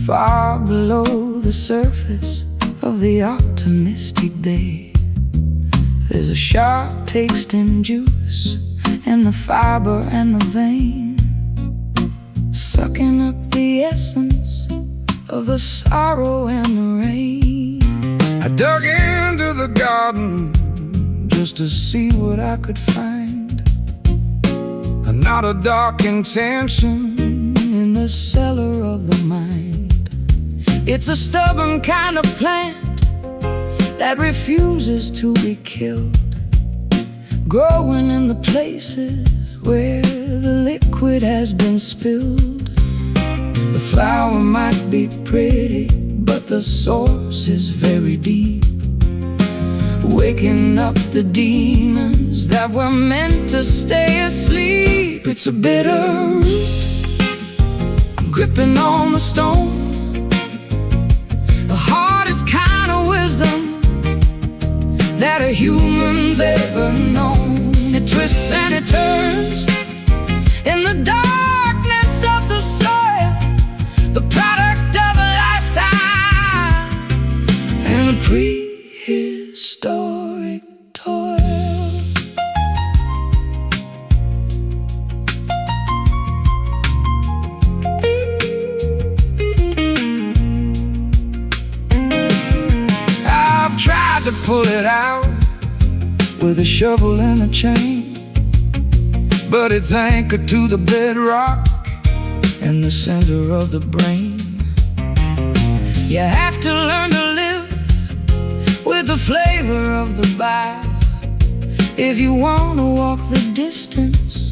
Far below the surface of the optimistic day, there's a sharp taste in juice and the fiber and the vein, sucking up the essence of the sorrow and the rain. I dug into the garden just to see what I could find, and not a dark intention in the cellar of the mind. It's a stubborn kind of plant that refuses to be killed, growing in the places where the liquid has been spilled. The flower might be pretty, but the source is very deep, waking up the demons that were meant to stay asleep. It's a bitter root, gripping on the stone, the hardest kind of wisdom that a human's ever known. It twists and it turns in the darkness of the soil, the product of a lifetime and a prehistoric toil. I've tried to pull it out with a shovel and a chain, but it's anchored to the bedrock in the center of the brain. You have to learn to live with the flavor of the bite if you want to walk the distance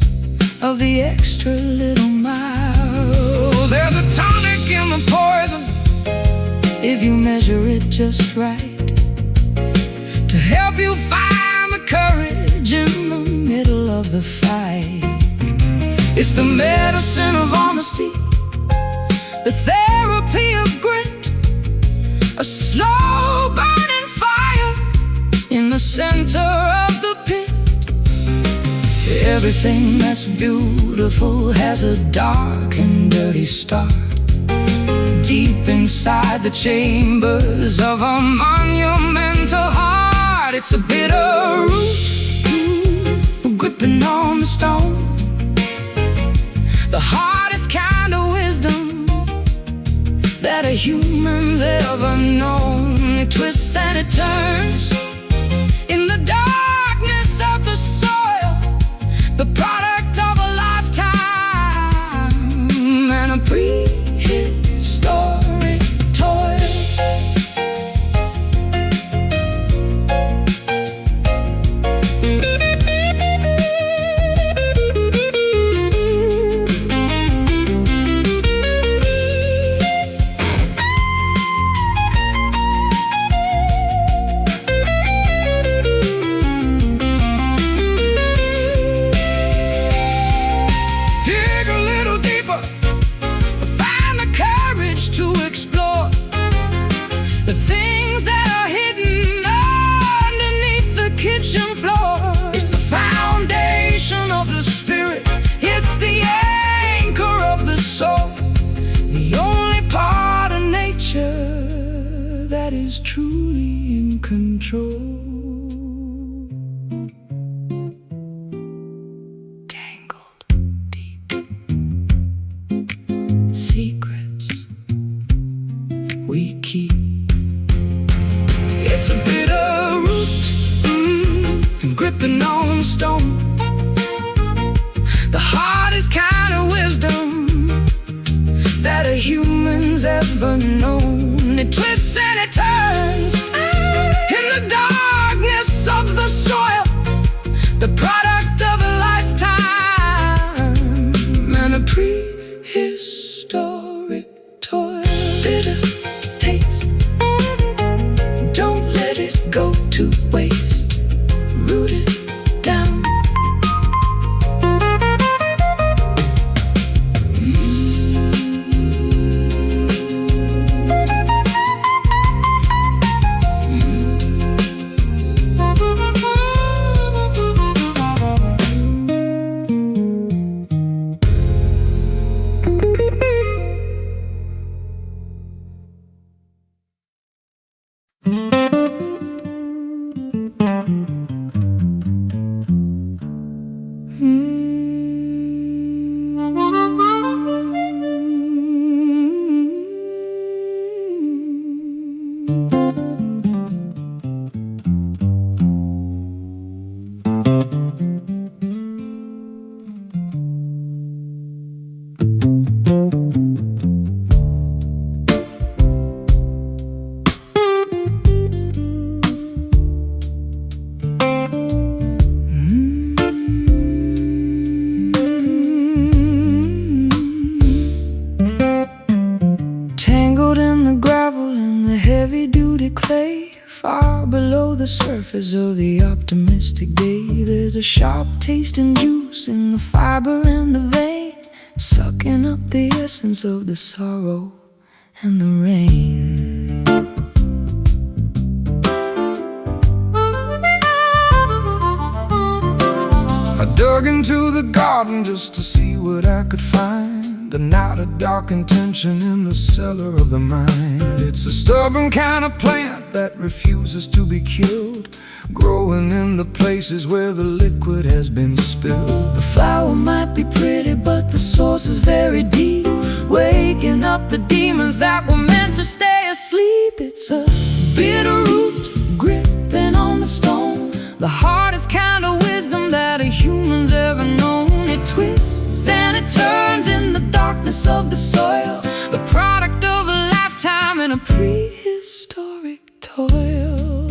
of the extra little mile. There's a tonic in the poison if you measure it just right, to help you find the courage in the middle of the fight. It's the medicine of honesty, the therapy of grit, a slow burning fire in the center of the pit. Everything that's beautiful has a dark and dirty start, deep inside the chambers of a monumental heart. It's a bitter root, gripping on the stone, the hardest kind of wisdom that a human's ever known. It twists and it turns in the darkness of the soil, the product of a lifetime and a prehistoric toil. The things that are hidden underneath the kitchen floor. It's the foundation of the spirit, it's the anchor of the soul, the only part of nature that is truly in control. Tangled deep secrets we keep. It's a bitter root, and gripping on stone, the hardest kind of wisdom that a human's ever known. It twists and it turns in the darkness of the soil, the product of a lifetime and a prehistoric toil. Bitter taste, don't let it go to waste. Root it down. heavy-duty clay, far below the surface of the optimistic day. There's a sharp taste and juice in the fiber and the vein, sucking up the essence of the sorrow and the rain. I dug into the garden just to see what I could find, and not a dark intention in the cellar of the mind. It's a stubborn kind of plant that refuses to be killed, growing in the places where the liquid has been spilled. The flower might be pretty, but the source is very deep, waking up the demons that were meant to stay asleep. It's a bitter root gripping on the stone, the hardest kind of wisdom that a human's ever known. It twists and it turns in the darkness of the soil, the product of a lifetime in a prehistoric toil.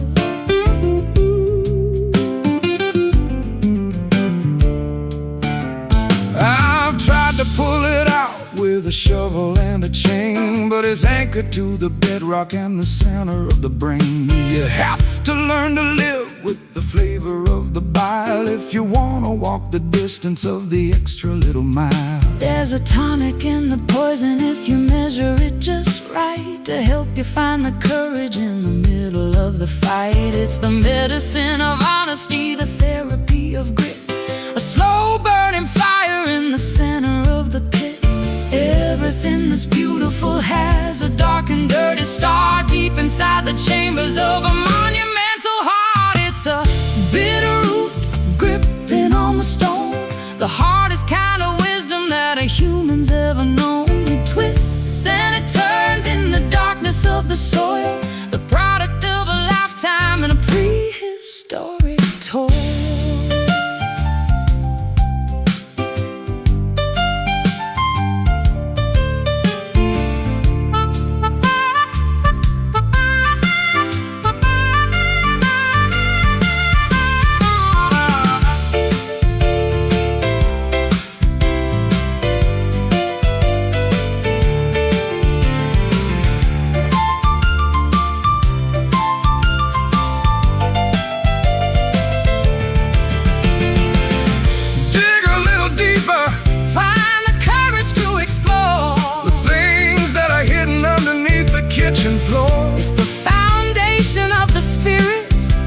I've tried to pull it out with a shovel and a chain, but it's anchored to the bedrock and the center of the brain. You have to learn to live with the flavor of the bile if you wanna walk the distance of the extra little mile. There's a tonic in the poison if you measure it just right, to help you find the courage in the middle of the fight. It's the medicine of honesty, the therapy of grit, a slow burning fire in the center of the pit. Everything that's beautiful has a dark and dirty star deep inside the chambers of a monumental heart. It's a bitter root gripping on the stone, the hardest kind of wisdom that a human's ever known. It twists and it turns in the darkness of the soil, the product of a lifetime in a prehistoric toil.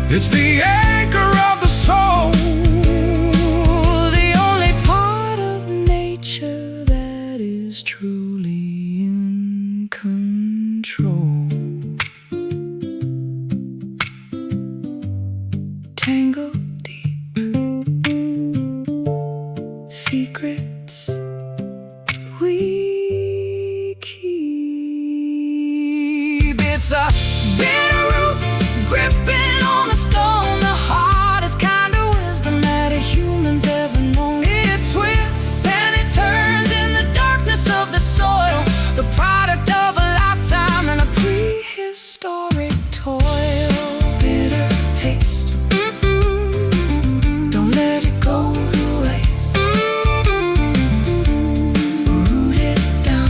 It's the anchor of the soul, the only part of nature that is truly in control. Tangled deep, secrets we keep. It's a bitter root gripping on the stone, the hardest kind of wisdom that a human's ever known. It twists and it turns in the darkness of the soil, the product of a lifetime in a prehistoric toil. Bitter taste, don't let it go to waste. Root it down.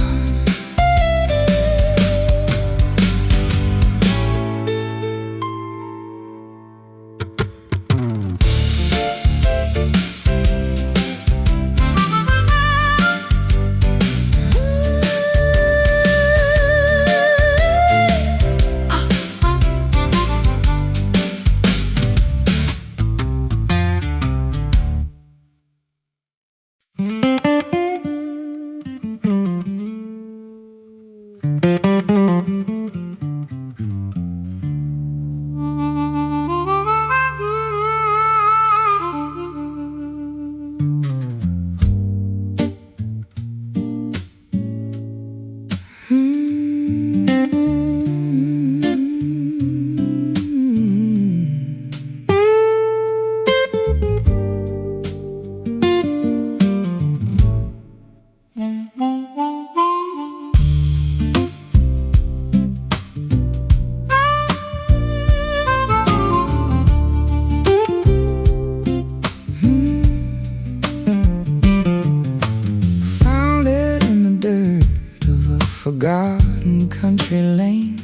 forgotten country lane.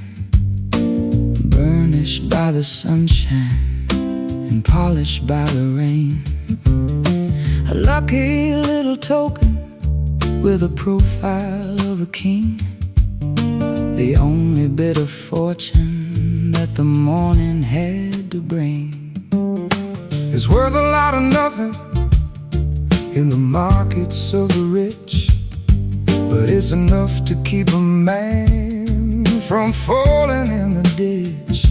Finished by the sunshine and polished by the rain. A lucky little token with a profile of a king. The only bit of fortune that the morning had to bring. It's worth a lot of nothing in the markets of the rich, but it's enough to keep a man from falling in the ditch.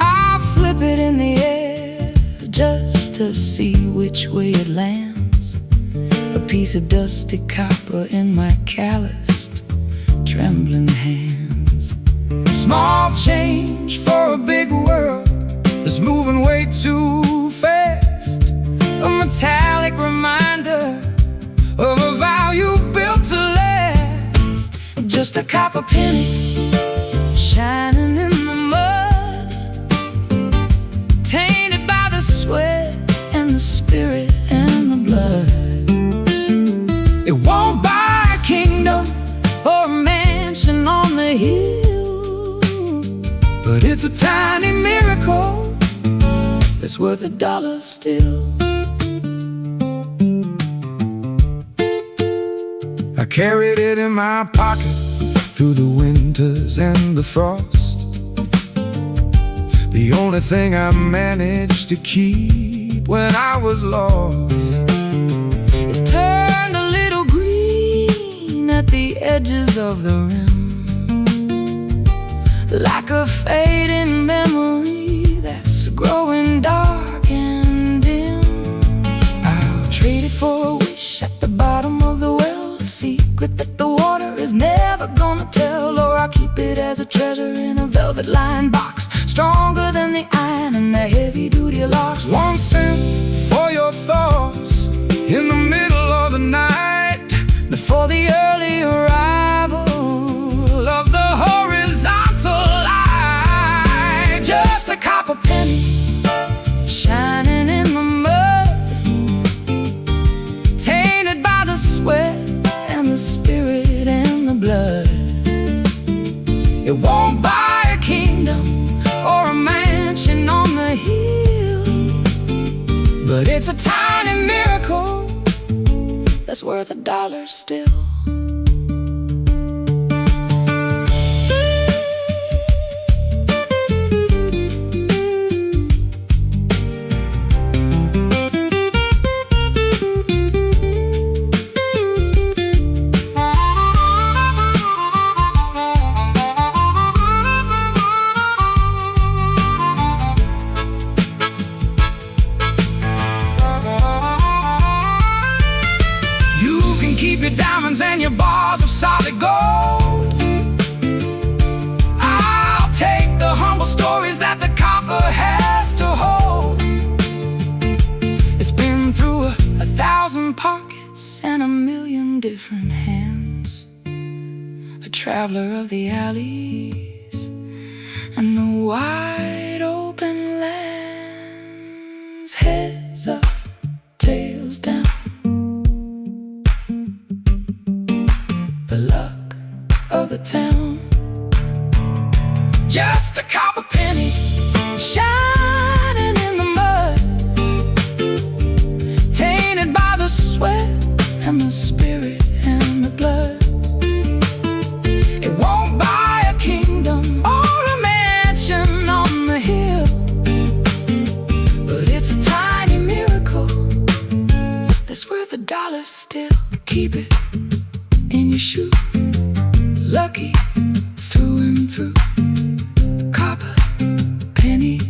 I flip it in the air just to see which way it lands. A piece of dusty copper in my calloused, trembling hands. Small change for a big world that's moving way too fast. A metallic reminder of a value built to last. Just a copper penny shining in the mud, tainted by the sweat and the spirit and the blood. It won't buy a kingdom or a mansion on the hill, but it's a tiny miracle that's worth $1 still. I carried it in my pocket through the winters and the frost. The only thing I managed to keep when I was lost. It's turned a little green at the edges of the rim, like a fading memory that's growing dark and dim. I'll trade it for a wish at the bottom of the well, a secret that the water is never gonna tell. Or I'll keep it as a treasure in a velvet-lined box, stronger than the iron and the heavy-duty locks. 1 cent for your thoughts in the middle of the night, before the early arrival of the horizontal light. Just a copper penny shining in the mud, tainted by the sweat and the spirit and the blood. It won't buy a kingdom or a mansion on the hill, but it's a tiny miracle that's worth $1 still. Keep your diamonds and your bars of solid gold. I'll take the humble stories that the copper has to hold. It's been through a thousand pockets and a million different hands, a traveler of the alleys and the wide open lands. Heads up, tails down, the luck of the town. Just a copper penny shining in the mud, tainted by the sweat and the spirit and the blood. It won't buy a kingdom or a mansion on the hill, but it's a tiny miracle that's worth $1 still. Keep it in your shoe, lucky through and through. Copper penny.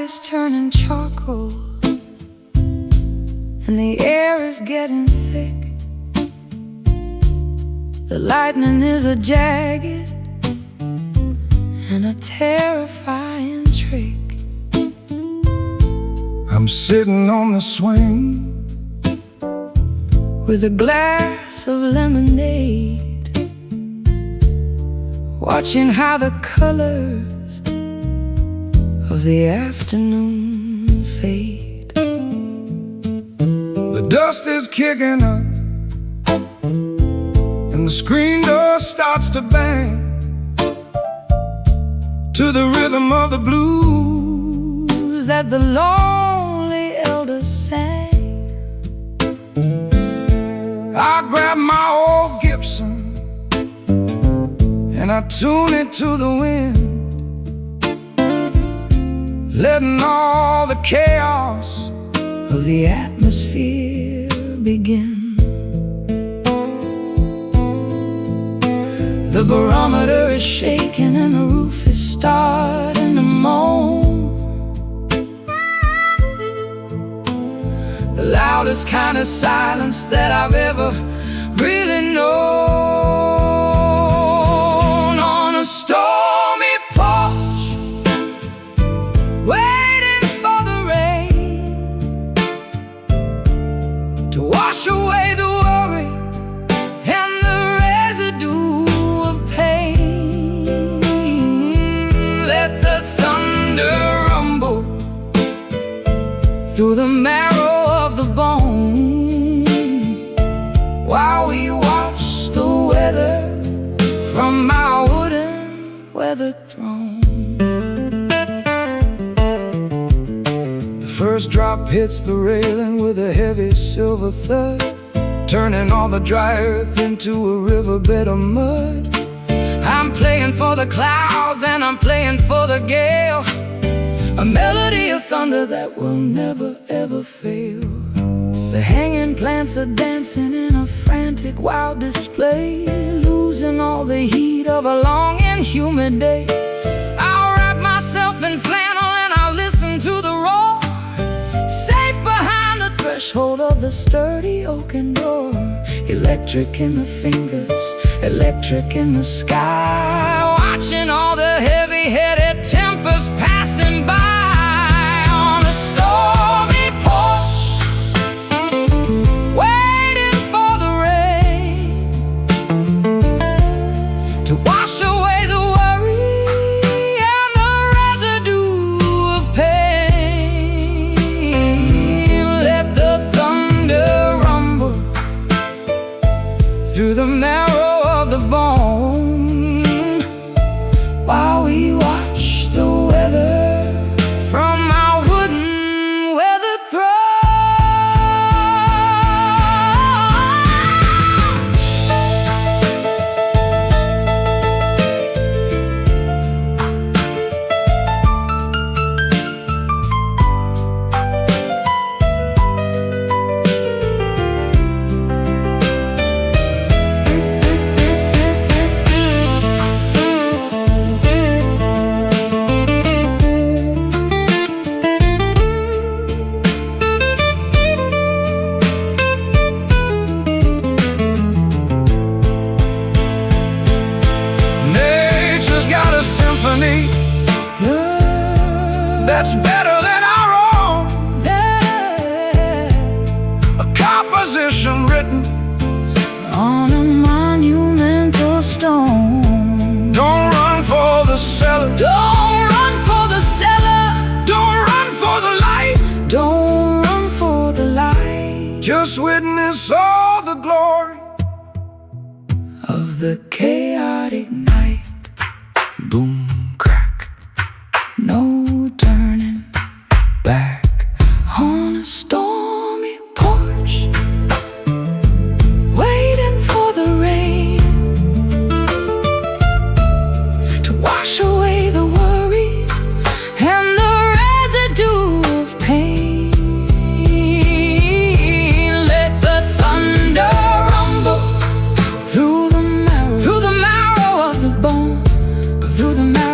is turning charcoal, and the air is getting thick. The lightning is a jagged and a terrifying trick. I'm sitting on the swing with a glass of lemonade, watching how the colors of the afternoon fade. The dust is kicking up, and the screen door starts to bang to the rhythm of the blues that the lonely elders sang. I grab my old Gibson and I tune it to the wind, letting all the chaos of the atmosphere begin. The barometer is shaking and the roof is starting to moan. The loudest kind of silence that I've ever really known. On a stormy porch, waiting for the rain to wash away the worry and the residue of pain. Let the thunder rumble through the marrow of the bone, while we watch the weather from our wooden weather throne. The first drop hits the railing with a heavy silver thud, turning all the dry earth into a riverbed of mud. I'm playing for the clouds and I'm playing for the gale, a melody of thunder that will never ever fail. The hanging plants are dancing in a frantic wild display, losing all the heat of a long and humid day. I'll wrap myself in flannel and I'll listen to the roar, safe behind the threshold of the sturdy oaken door. Electric in the fingers, electric in the sky, watching all the heavy-headed tempers passing by. On a stormy porch, waiting for the rain to wash away the worry and the residue of pain. Let the thunder rumble through the marrow of the bone, while we watch the weather from our wooden weather throne. That's better than our own, a composition written on a monumental stone. Don't run for the cellar, don't run for the cellar, don't run for the light, don't run for the light. Just witness all the glory of the chaotic night. Boom, crack, no turning back. On a stormy porch, waiting for the rain to wash away the worry and the residue of pain. Let the thunder rumble through the marrow of the bone, through the marrow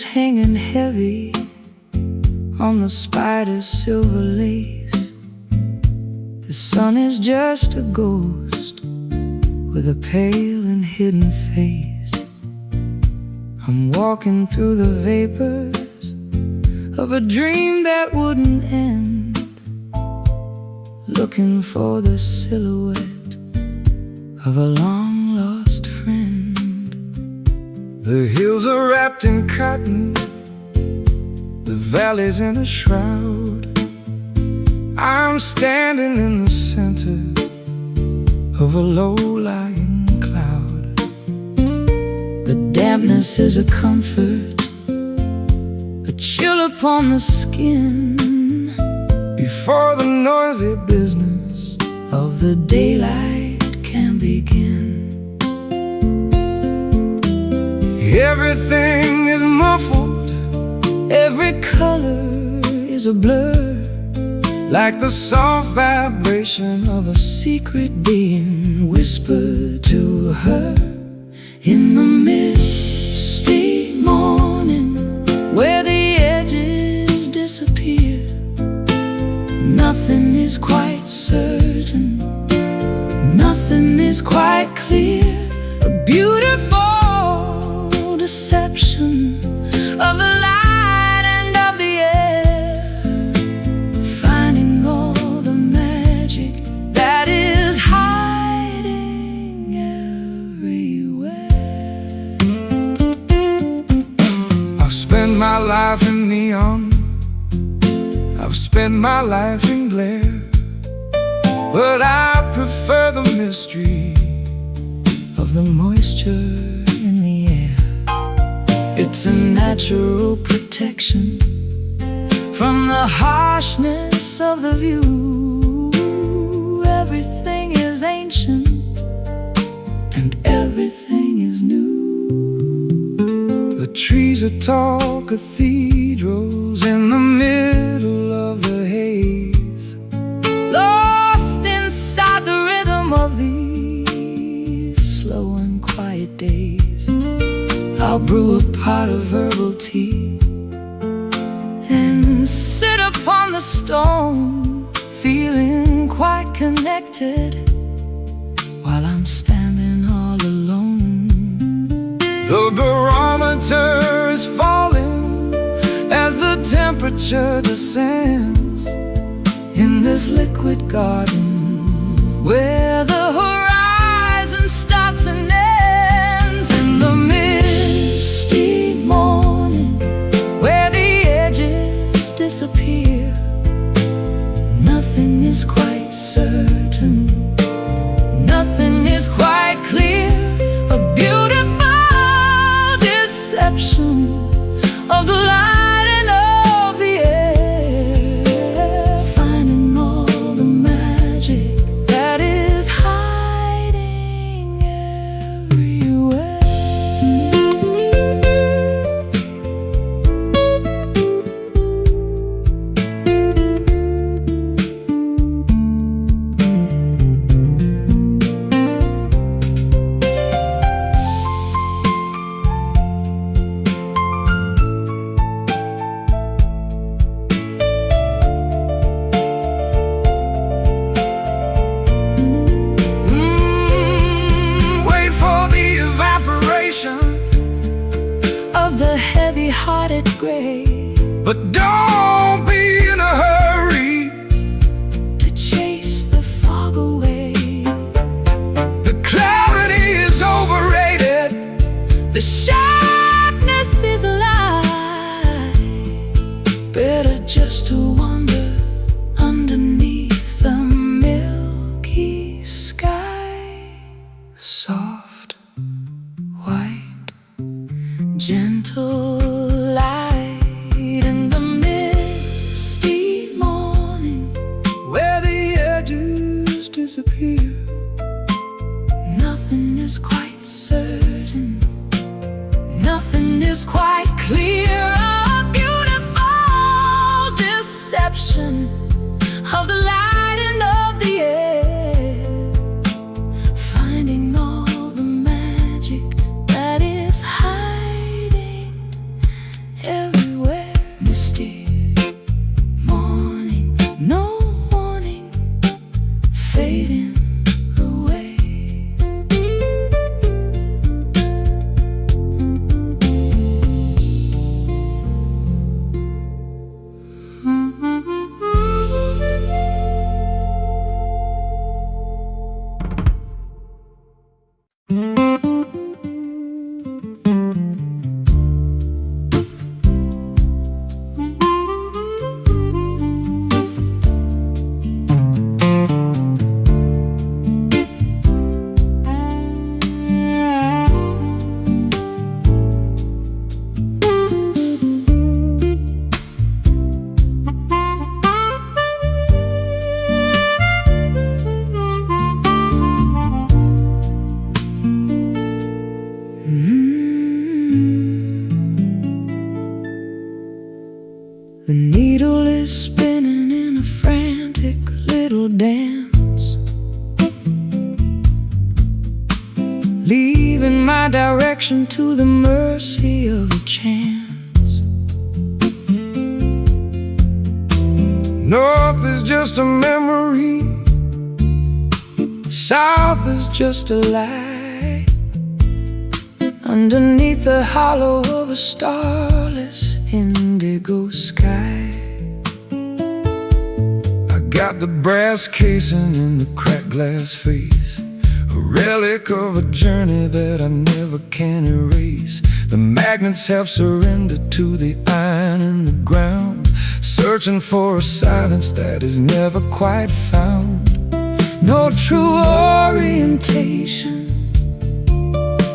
is hanging heavy on the spider's silver lace. The sun is just a ghost with a pale and hidden face. I'm walking through the vapors of a dream that wouldn't end, looking for the silhouette of a long-lost friend. The hills are wrapped in cotton, the valley's in a shroud. I'm standing in the center of a low-lying cloud. The dampness is a comfort, a chill upon the skin, before the noisy business of the daylight can begin. Everything is muffled, every color is a blur, like the soft vibration of a secret being whispered to her in the misty morning, where the edges disappear. Nothing is quite certain, nothing is quite clear. A beautiful deception of the light and of the air, finding all the magic that is hiding everywhere. I've spent my life in neon, I've spent my life in glare, but I prefer the mystery Of the moisture in the air. It's a natural protection from the harshness of the view. Everything is ancient and everything is new. The trees are tall cathedrals in the middle of the haze, Lost inside the rhythm of these slow and quiet days. I'll brew a pot of herbal tea and sit upon the stone, feeling quite connected while I'm standing all alone. the barometer is falling as the temperature descends In this liquid garden where the horizon starts and ends. In the misty morning where the edges disappear, nothing is quite certain, nothing is quite clear. A beautiful deception of the light and of the air, finding all the magic that is hiding everywhere. Wait for the evaporation, Of the heavy-hearted gray, but don't be in a hurry. to chase the fog away. The clarity is overrated, The sharpness is a lie. Better just to wander underneath the milky sky. soft, White, gentle light in the misty morning where the edges disappear. Nothing is quite certain, nothing is quite clear. A beautiful deception of the light and of the air, finding all the magic that is hiding fading away. The needle is spinning in a frantic little dance, leaving my direction to the mercy of a chance. North is just a memory, south is just a lie, underneath the hollow of a starless indigo sky. I got the brass casing in the cracked glass face, a relic of a journey that I never can erase. The magnets have surrendered to the iron in the ground, searching for a silence that is never quite found. No true orientation,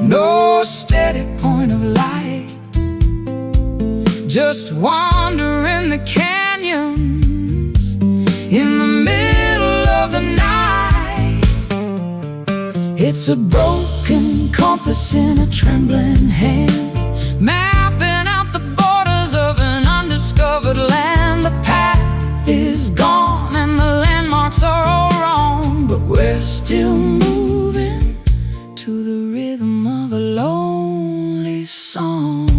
no steady point of light, just wandering the canyons in the middle of the night. It's a broken compass in a trembling hand, mapping out the borders of an undiscovered land. The path is gone and the landmarks are all wrong, but we're still moving to the rhythm of a lonely song.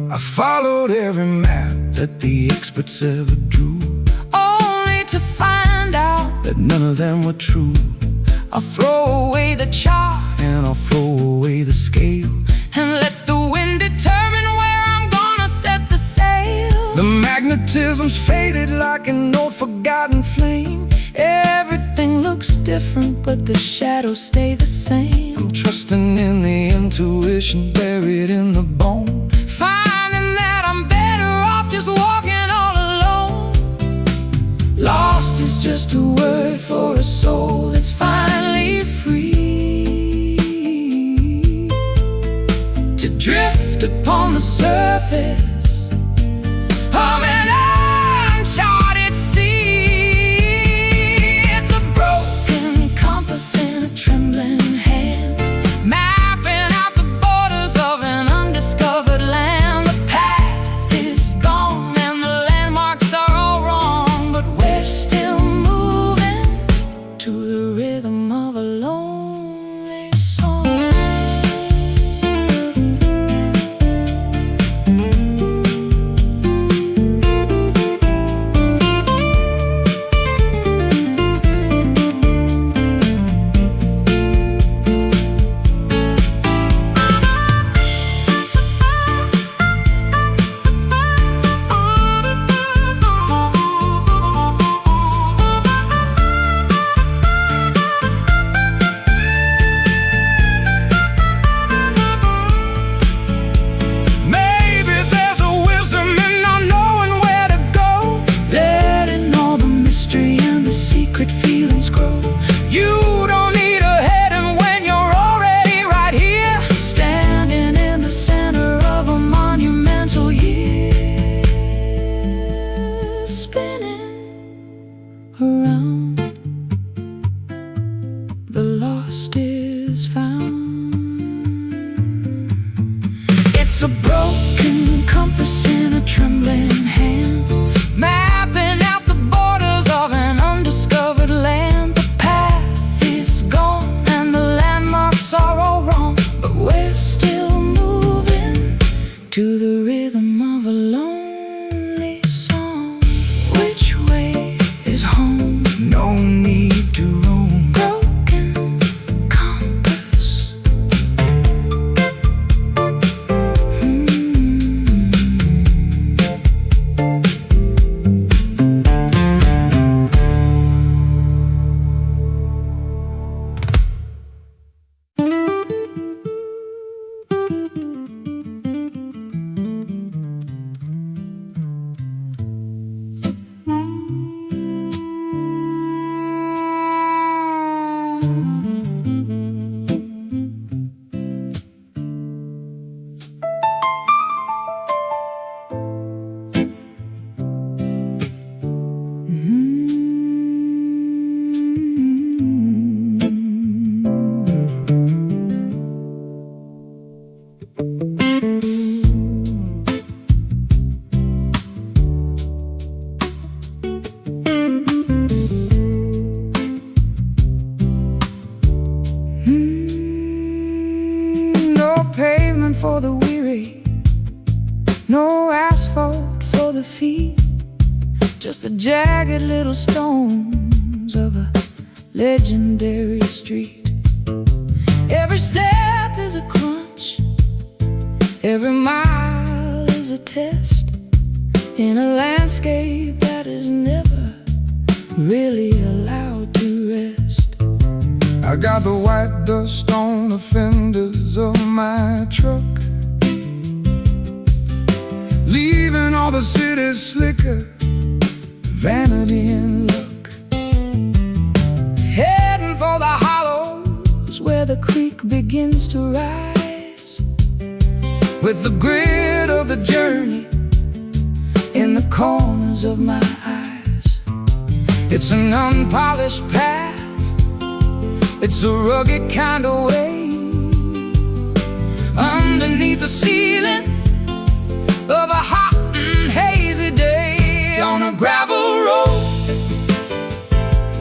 I followed every map that the experts ever drew, only to find out that none of them were true. I'll throw away the chart and I'll throw away the scale, and let the wind determine where I'm gonna set the sail. The magnetism's faded like an old forgotten flame. Everything looks different, but the shadows stay the same. I'm trusting in the intuition buried in the bone, finding that I'm better off just walking all alone. Lost is just a word for a soul that's finally free to drift upon the surface of an uncharted sea. It's a broken compass in a trembling hand, mapping out the borders of an undiscovered land. The path is gone and the landmarks are all wrong, but we're still moving to the rhythm of a lonely song. asphalt for the feet, just the jagged little stones of a legendary street. Every step is a crunch, every mile is a test, in a landscape that is never really allowed to rest. I got the white dust on the fenders of my truck, leaving all the city's slicker, vanity and luck. Heading for the hollows where the creek begins to rise, with the grit of the journey in the corners of my eyes. It's an unpolished path, it's a rugged kind of way, underneath the ceiling of a hot and hazy day, on a gravel road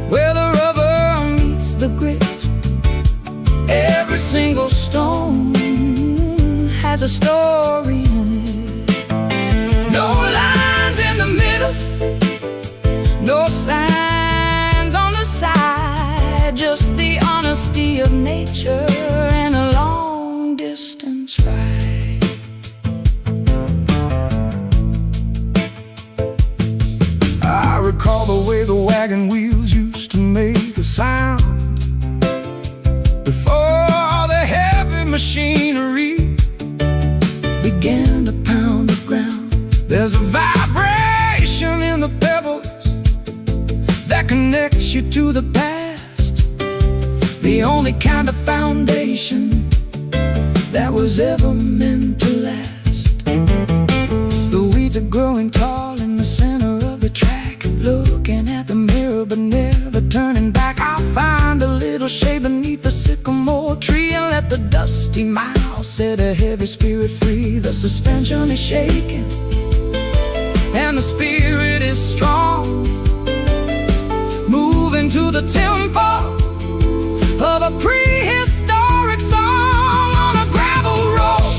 where the rubber meets the grit. Every single stone has a story in it. no lines in the middle, no signs on the side, just the honesty of nature and a long distance ride. I recall the way the wagon wheels used to make a sound before the heavy machinery Began to pound the ground. There's a vibration in the pebbles that connects you to the past, The only kind of foundation that was ever meant to last. the weeds are growing tall in the center of the track, Looking at the mirror but never turning back, I find a little shade beneath the sycamore tree and let the dusty miles set a heavy spirit free. The suspension is shaking and the spirit is strong, moving to the tempo of a prehistoric song, on a gravel road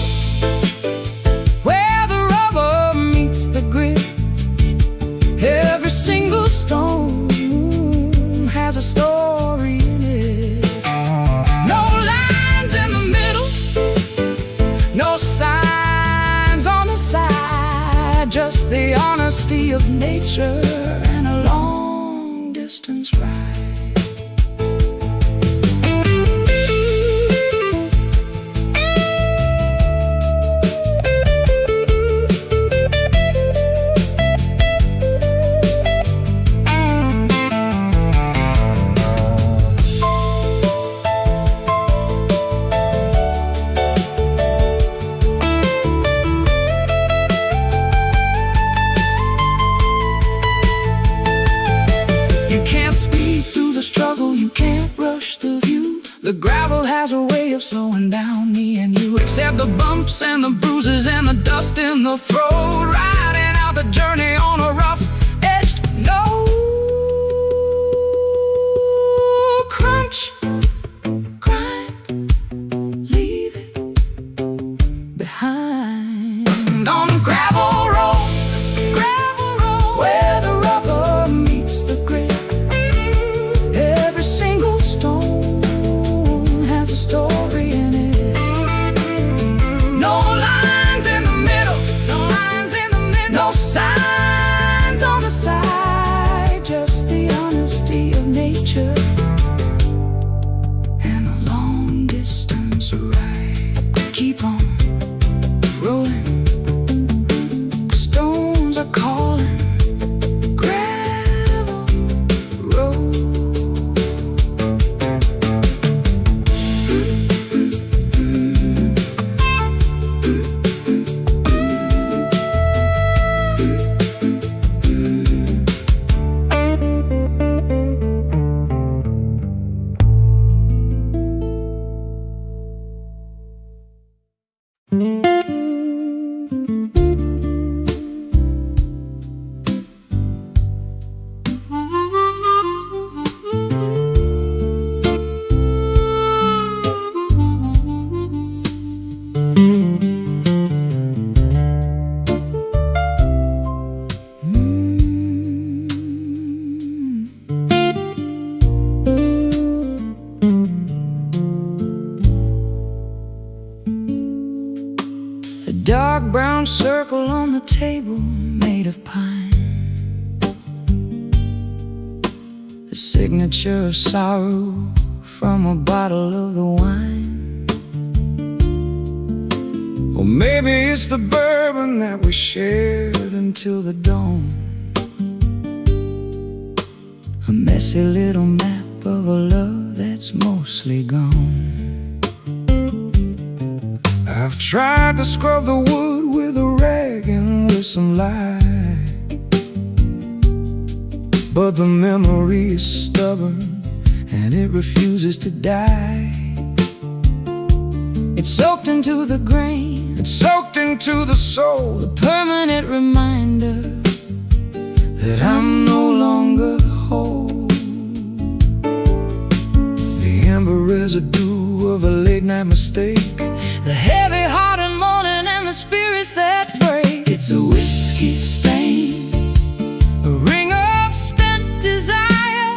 where the rubber meets the grit. Every single stone has a story in it. No lines in the middle, no signs on the side, just the honesty of nature and a long distance ride. The gravel has a way of slowing down me and you. accept the bumps and the bruises and the dust in the throat, riding out the journey on a rough-edged no crunch, Grind, leave it behind on a gravel road, where the rubber meets the grit. Every single stone has a story in it. no lines in the middle, no lines in the table made of pine, the signature of sorrow from a bottle of the wine. Or maybe it's the bourbon that we shared until the dawn, a messy little map of a love that's mostly gone. I've tried to scrub the wood with a rag and with some light, but the memory is stubborn and it refuses to die. It's soaked into the grain, it's soaked into the soul, a permanent reminder that I'm no longer whole. The amber residue of a late night mistake, the heavy-hearted morning and the spirits that break. It's a whiskey stain, a ring of spent desire,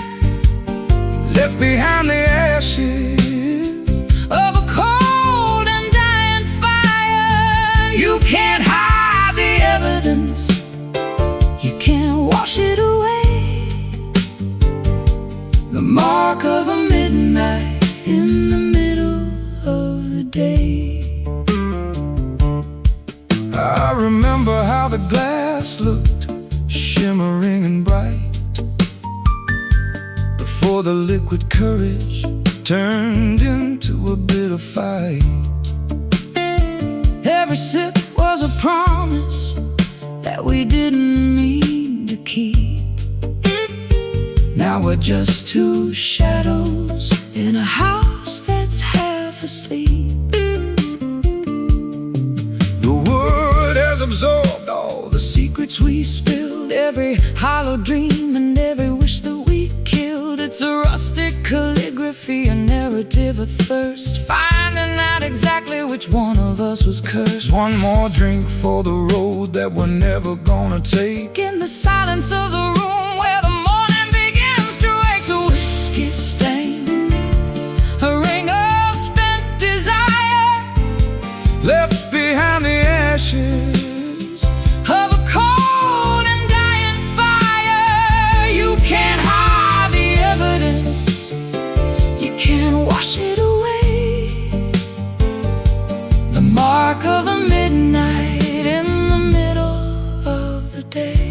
left behind the ashes of a cold and dying fire. You can't hide the evidence, you can't wash it away. The mark of a midnight in the middle of the day. I remember how the glass looked, shimmering and bright, before the liquid courage turned into a bitter fight. Every sip was a promise that we didn't mean to keep. Now we're just two shadows in a house that's half asleep. The wood has absorbed all the secrets we spilled, every hollow dream and every wish that we killed. It's a rustic calligraphy, a narrative of thirst, finding out exactly which one of us was cursed. One more drink for the road that we're never gonna take, in the silence of the room where the morning begins to wake. A whiskey stain, a ring of spent desire, left behind the ashes of a cold and dying fire. You can't hide the evidence, you can't wash it away. The mark of a midnight in the middle of the day.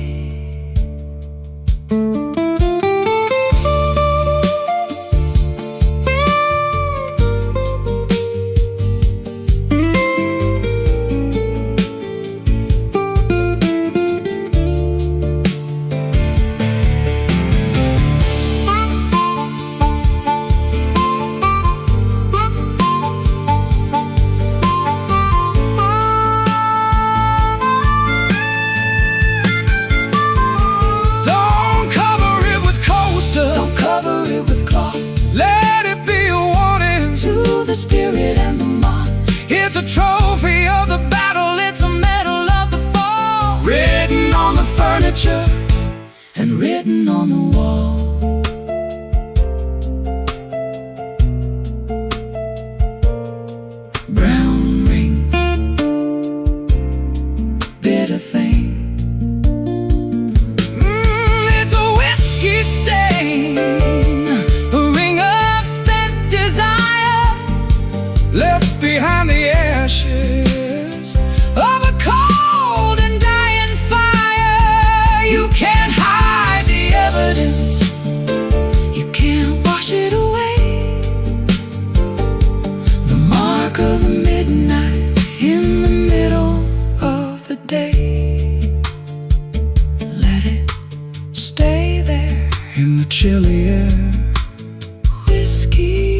The spirit and the moth, it's a trophy of the battle, it's a medal of the fall, written on the furniture and written on the wall. Brown ring, bitter thing, it's a whiskey stain, a ring of spent desire, left behind the ashes of a cold and dying fire. You can't hide the evidence, you can't wash it away. The mark of the midnight in the middle of the day. Let it stay there in the chilly air. Whiskey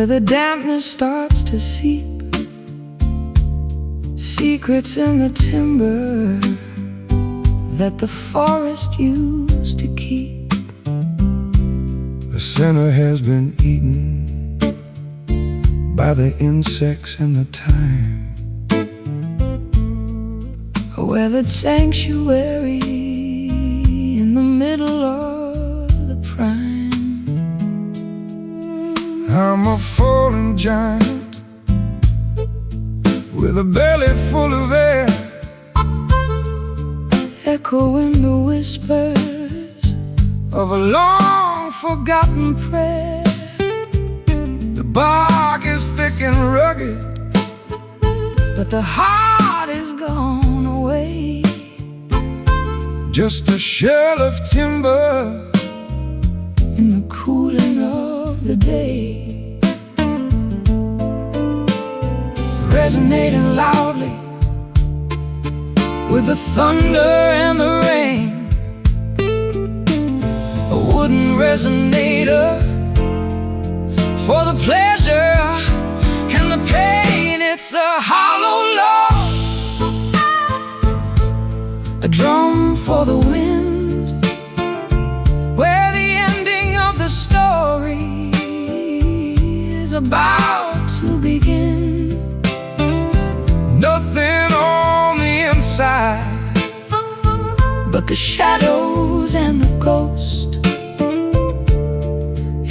where the dampness starts to seep, secrets in the timber that the forest used to keep. The sinner has been eaten by the insects and the thyme, a weathered sanctuary in the middle of the prime. I'm a fallen giant with a belly full of air, echoing the whispers of a long forgotten prayer. The bark is thick and rugged, but the heart is gone away. Just a shell of timber in the cooling of the day, resonating loudly with the thunder and the rain. A wooden resonator for the pleasure and the pain. It's a hollow love, a drum for the wind, where the ending of the story is about to begin. Nothing on the inside but the shadows and the ghost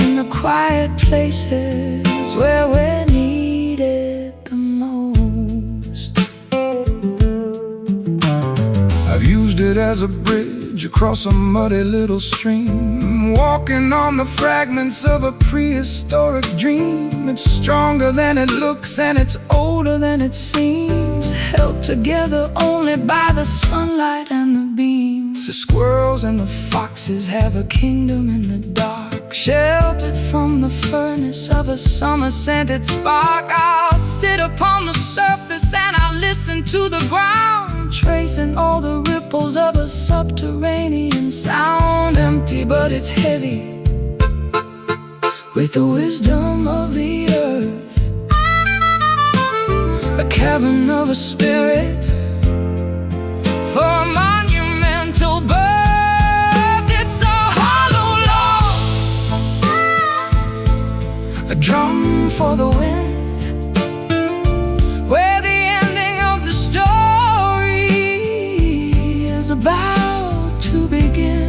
in the quiet places where we're needed the most. I've used it as a bridge across a muddy little stream, walking on the fragments of a prehistoric dream. It's stronger than it looks and it's older than it seems, held together only by the sunlight and the beams. The squirrels and the foxes have a kingdom in the dark, sheltered from the furnace of a summer-scented spark. I'll sit upon the surface and I'll listen to the ground, tracing all the ripples of a subterranean sound. Empty, but it's heavy with the wisdom of the earth, a cavern of a spirit for a monumental birth. It's a hollow love, a drum for the wind, where the ending of the story is about to begin.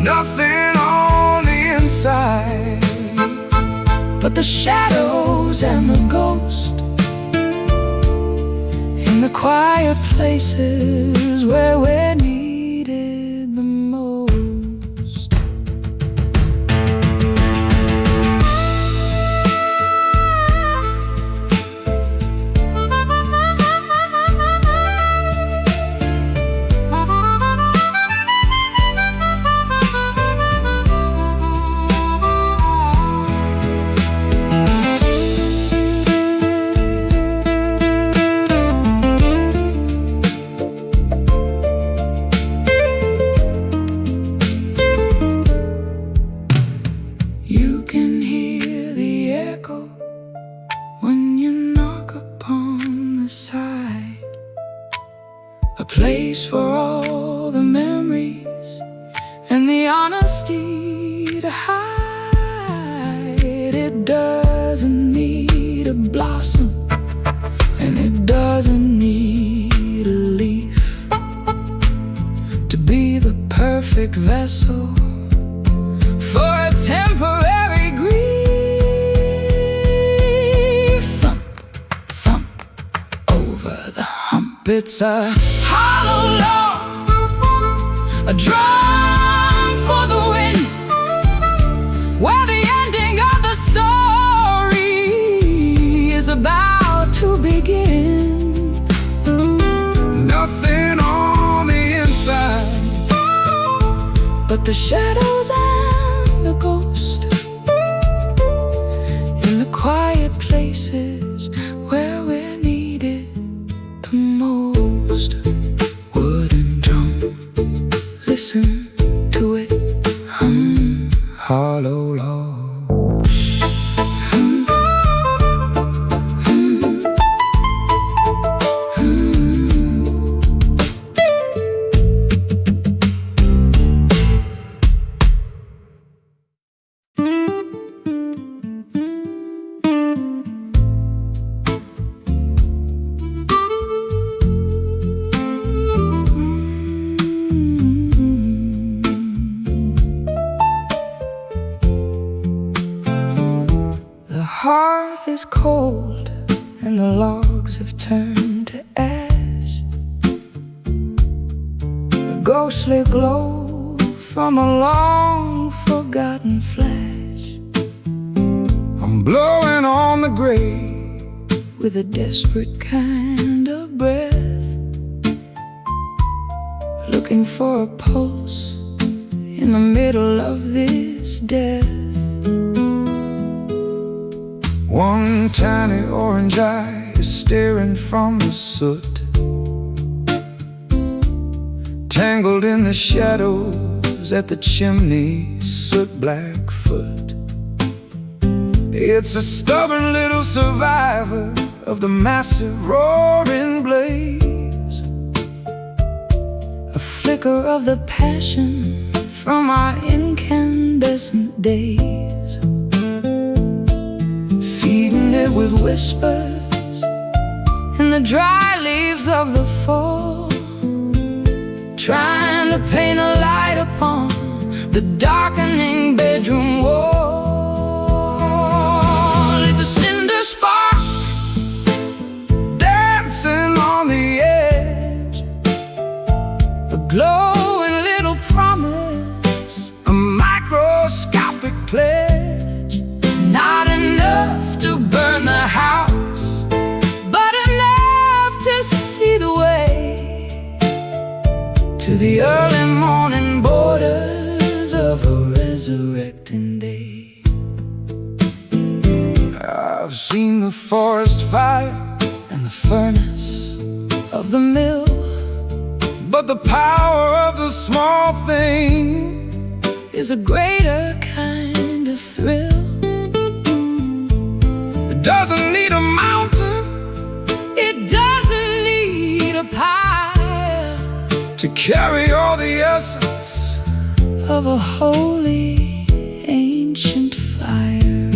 Nothing on the inside but the shadows and the ghost in the quiet places where we're needed the most. You can hear the echo when you knock upon the side, a place for all the memories and the honesty to hide. It doesn't need a blossom and it doesn't need a leaf to be the perfect vessel for a temporary grief. Thump, thump over the hump. It's a hollow log, a drum for the wind, where the ending of the story is about to begin. Nothing on the inside but the shadows and the ghost in the quiet places where we're needed the most. Wooden drum, listen to it hum. hollow log. is cold and the logs have turned to ash. A ghostly glow from a long forgotten flash. I'm blowing on the grave with a desperate kind of breath, looking for a pulse in the middle of this death. One tiny orange eye is staring from the soot, tangled in the shadows at the chimney's soot-black foot. It's a stubborn little survivor of the massive roaring blaze, a flicker of the passion from our incandescent days, feeding it with whispers in the dry leaves of the fall, trying to paint a light upon the darkening bedroom wall. It's a cinder spark dancing on the edge, a glowing little promise, a microscopic pledge. not enough to burn the house, but enough to see the way to the early morning borders of a resurrecting day. I've seen the forest fire And the furnace of the mill, but the power of the small thing is a greater kind of thrill. it doesn't need a mountain It doesn't need a pile to carry all the essence. of a holy ancient fire.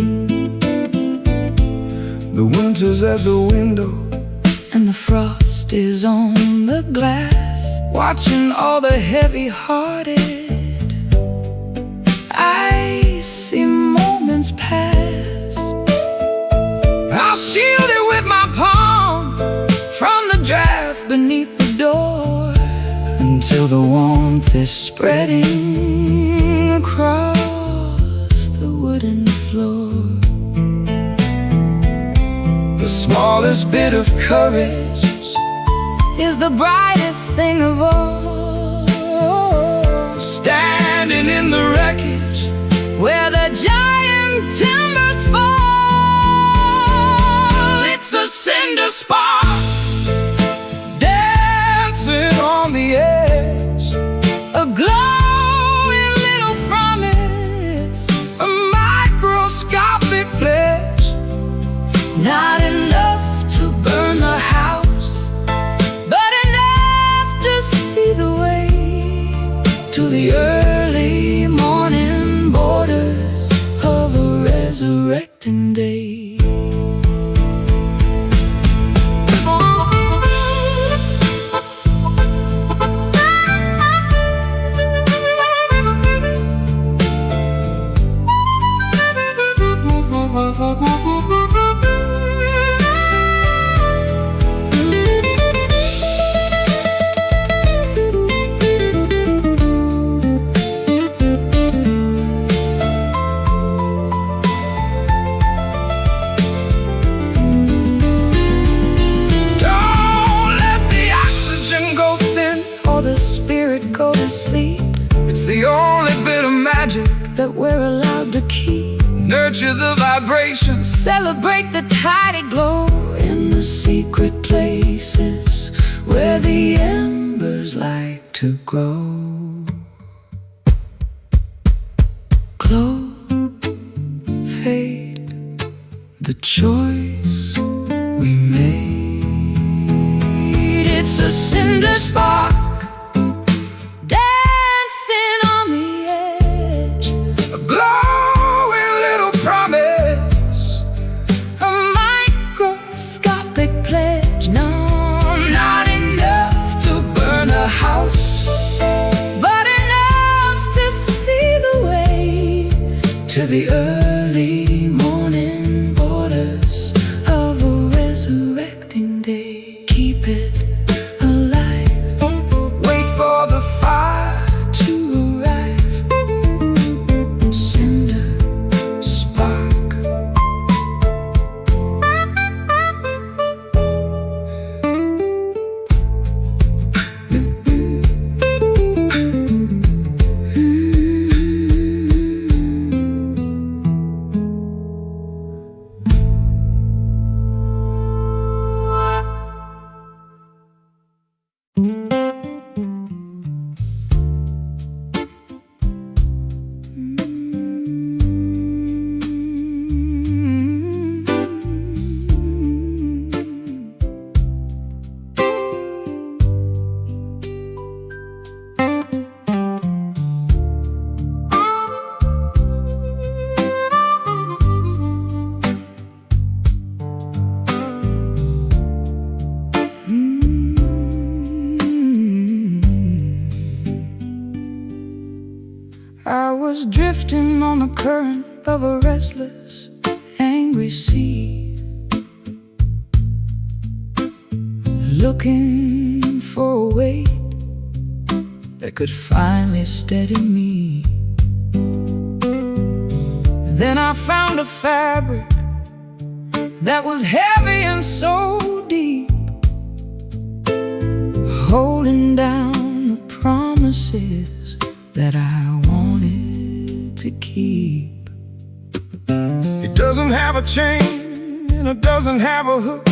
The winter's at the window, And the frost is on the glass, watching all the heavy-hearted icy moments pass. I'll shield it with my palm From the draft beneath the door, until the warmth is spreading across the wooden floor. the smallest bit of courage Is the brightest thing of all, standing in the wreckage where the giant timbers fall. It's a cinder spark dancing on the edge, a glowing little promise, a microscopic pledge. not enough to burn the house, but enough to see the way to the early morning borders of a resurrecting day. Don't let the oxygen go thin, Or the spirit go to sleep it's the only bit of magic. that we're allowed to keep. Nurture the vibrations, Celebrate the tidy glow in the secret places where the embers like to grow. Glow, fade, the choice we made. It's a cinder spark dancing on the edge, a glowing little promise, a microscopic pledge. No, not enough to burn a house, but enough to see the way to the early morning borders I was drifting on the current of a restless, angry sea, looking for a weight that could finally steady me. Then I found a fabric that was heavy and so deep, holding down the promises that I wanted to keep. It doesn't have a chain and it doesn't have a hook.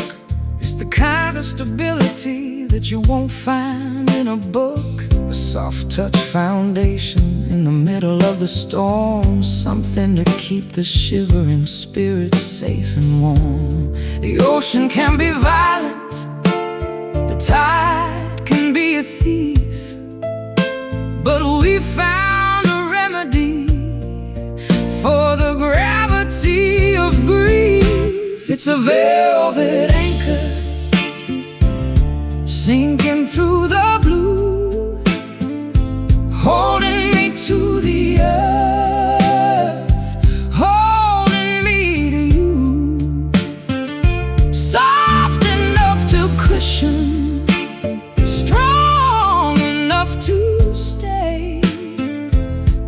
It's the kind of stability that you won't find in a book. A soft touch foundation in the middle of the storm, something to keep the shivering spirit safe and warm. The ocean can be violent, the tide can be a thief, but we found a remedy for the gravity of grief. It's a velvet anchor sinking through the blue, holding me to the earth, holding me to you. Soft enough to cushion, strong enough to stay,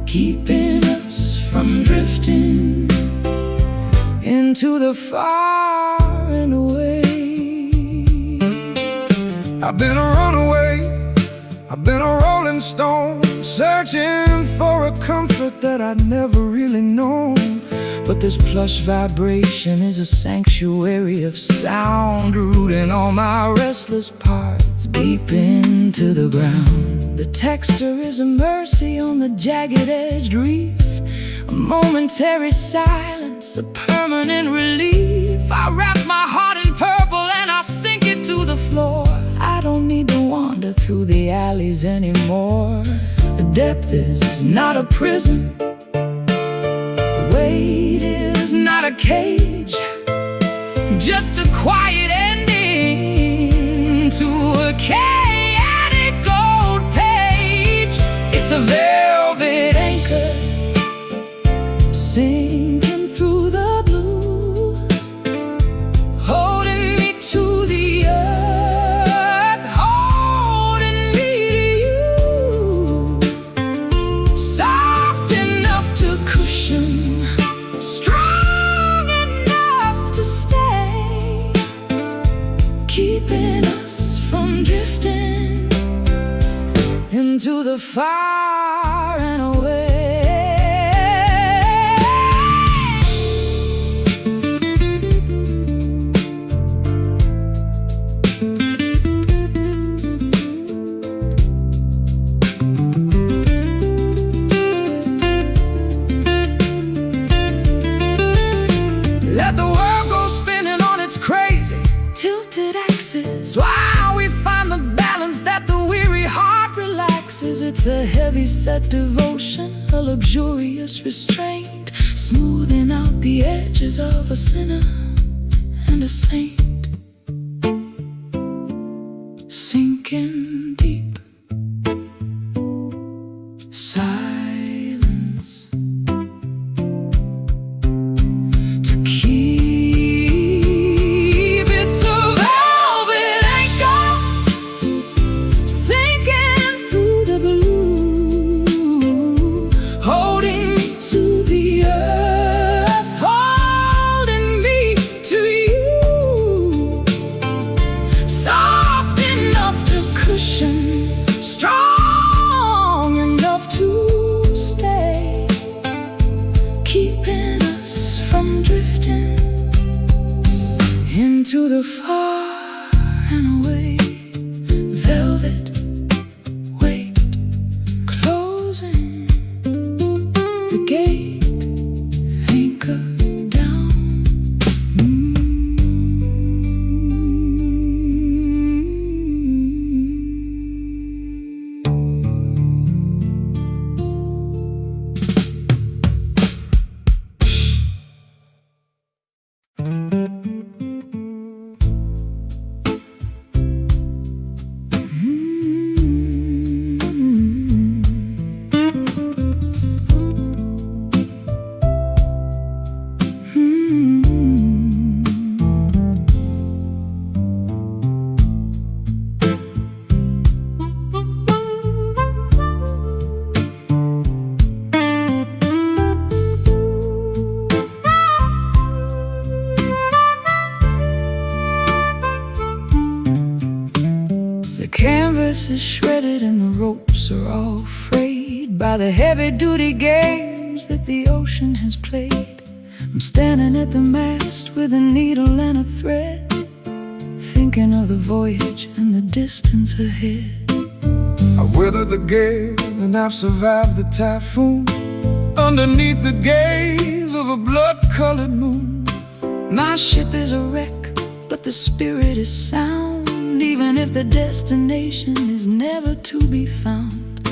keeping us from drifting into the far and away. I've been a runaway, I've been a rolling stone, searching for a comfort that I'd never really known. But this plush vibration is a sanctuary of sound, rooting all my restless parts deep into the ground. The texture is a mercy on the jagged-edged reef, a momentary silence, a permanent relief. I wrap my heart in purple and I sink it to the floor. I don't need to wander through the alleys anymore. The depth is not a prison, the weight is not a cage, just a quiet ending to a chaotic gold page. It's a velvet anchor sinking through the blue, holding me to the earth, holding me to you. Soft enough to cushion, strong enough to stay, keeping us from drifting into the far and away. Let the world go spinning on its crazy, tilted axis, while we find the balance that the weary heart relaxes. It's a heavy-set devotion, a luxurious restraint, smoothing out the edges of a sinner and a saint, sinking deep. Silence to keep. It's a velvet anchor sinking through the blue, holding me to the earth, holding me to you. Soft enough to cushion, strong enough to is shredded and the ropes are all frayed by the heavy-duty games that the ocean has played. I'm standing at the mast with a needle and a thread, thinking of the voyage and the distance ahead. I weathered the gale and I've survived the typhoon, underneath the gaze of a blood-colored moon. My ship is a wreck, but the spirit is sound, even if the destination is never to be found.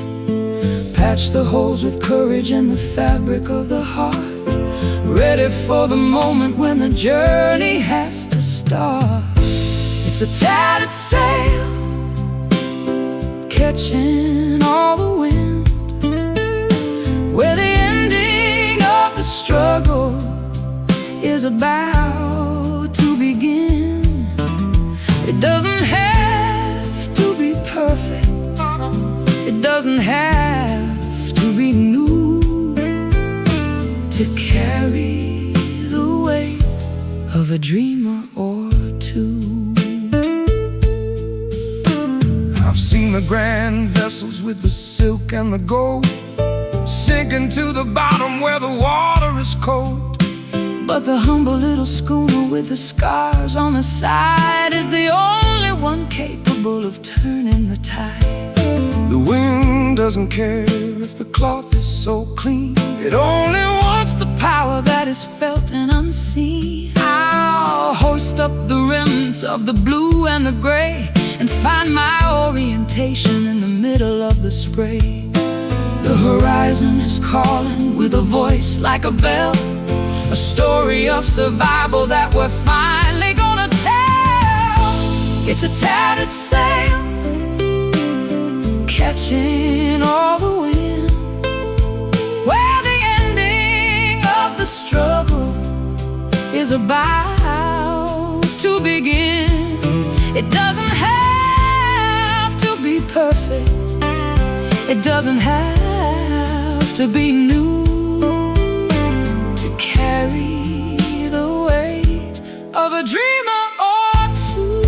Patch the holes with courage and the fabric of the heart, ready for the moment when the journey has to start. It's a tattered sail, catching all the wind, where the ending of the struggle is about to begin. It doesn't have to be perfect, it doesn't have to be new, to carry the weight of a dreamer or two. I've seen the grand vessels with the silk and the gold sinking to the bottom where the water is cold. But the humble little schooner with the scars on the side is the only one capable of turning the tide. The wind doesn't care if the cloth is so clean, It only wants the power that is felt and unseen. I'll hoist up the remnants of the blue and the gray and find my orientation in the middle of the spray. The horizon is calling with a voice like a bell, a story of survival that we're finally gonna tell. It's a tattered sail, catching all the wind, where the ending of the struggle is about to begin. It doesn't have to be perfect, it doesn't have to be new, to carry the weight of a dreamer or two.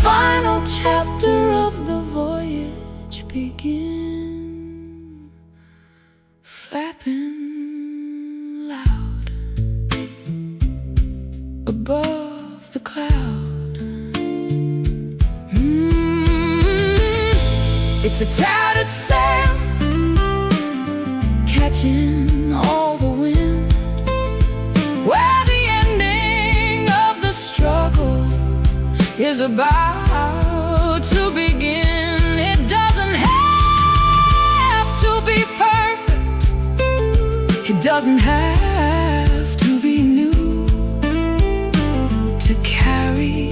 Final chapter of the voyage begin, flapping loud above the cloud. It's a tattered sail, catching all the wind, where the ending of the struggle is about to begin. It doesn't have to be perfect, it doesn't have to be new, to carry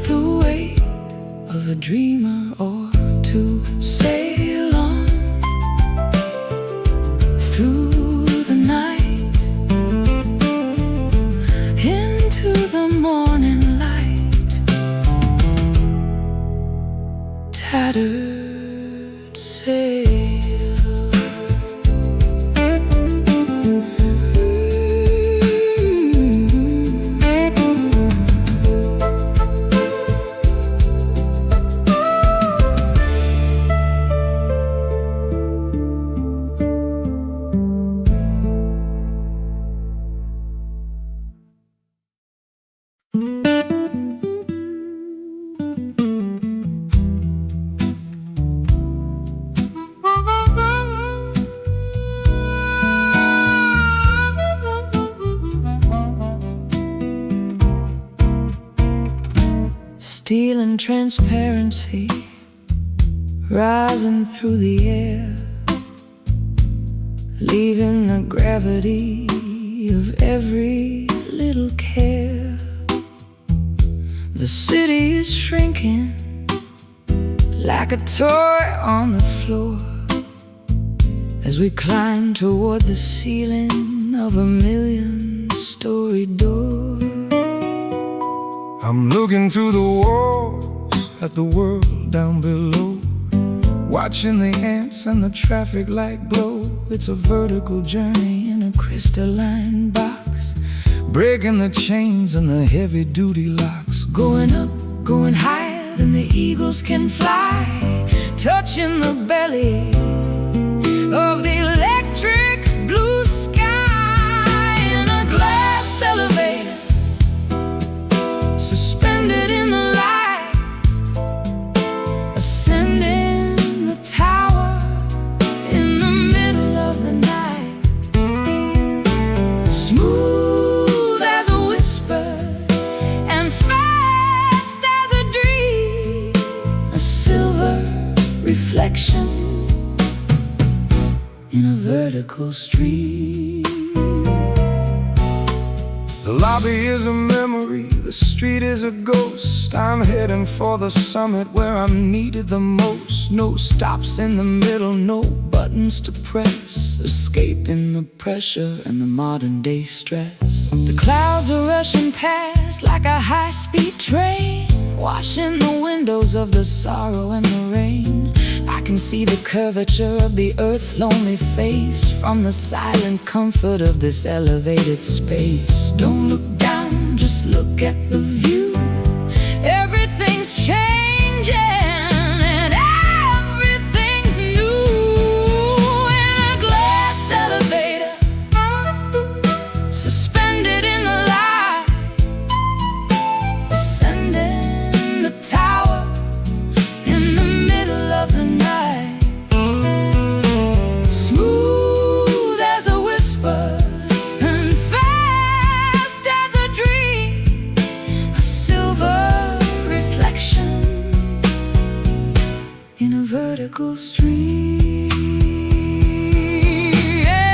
the weight of a dreamer or to sail on through the night into the morning light. Tattered sail. and transparency rising through the air, leaving the gravity of every little care. The city is shrinking like a toy on the floor as we climb toward the ceiling of a million-story door. I'm looking through the walls at the world down below, watching the ants and the traffic light glow. It's a vertical journey in a crystalline box, breaking the chains and the heavy-duty locks. Going up, going higher than the eagles can fly, touching the belly of the electric blue sky. In a glass elevator, suspended in the light, ascending the tower in the middle of the night. Smooth as a whisper and fast as a dream, a silver reflection in a vertical stream. The lobby is a memory, the street is a ghost. I'm heading for the summit where I'm needed the most. No stops in the middle, no buttons to press, escaping the pressure and the modern day stress. The clouds are rushing past like a high-speed train, washing the windows of the sorrow and the rain. I can see the curvature of the earth's lonely face from the silent comfort of this elevated space. Don't look down, just look at the view. Everything's changing and everything's new. In a glass elevator, suspended in the light, ascending the tower in the middle of the night. Smooth as a whisper and fast as a dream, a silver reflection in a vertical stream. Yeah.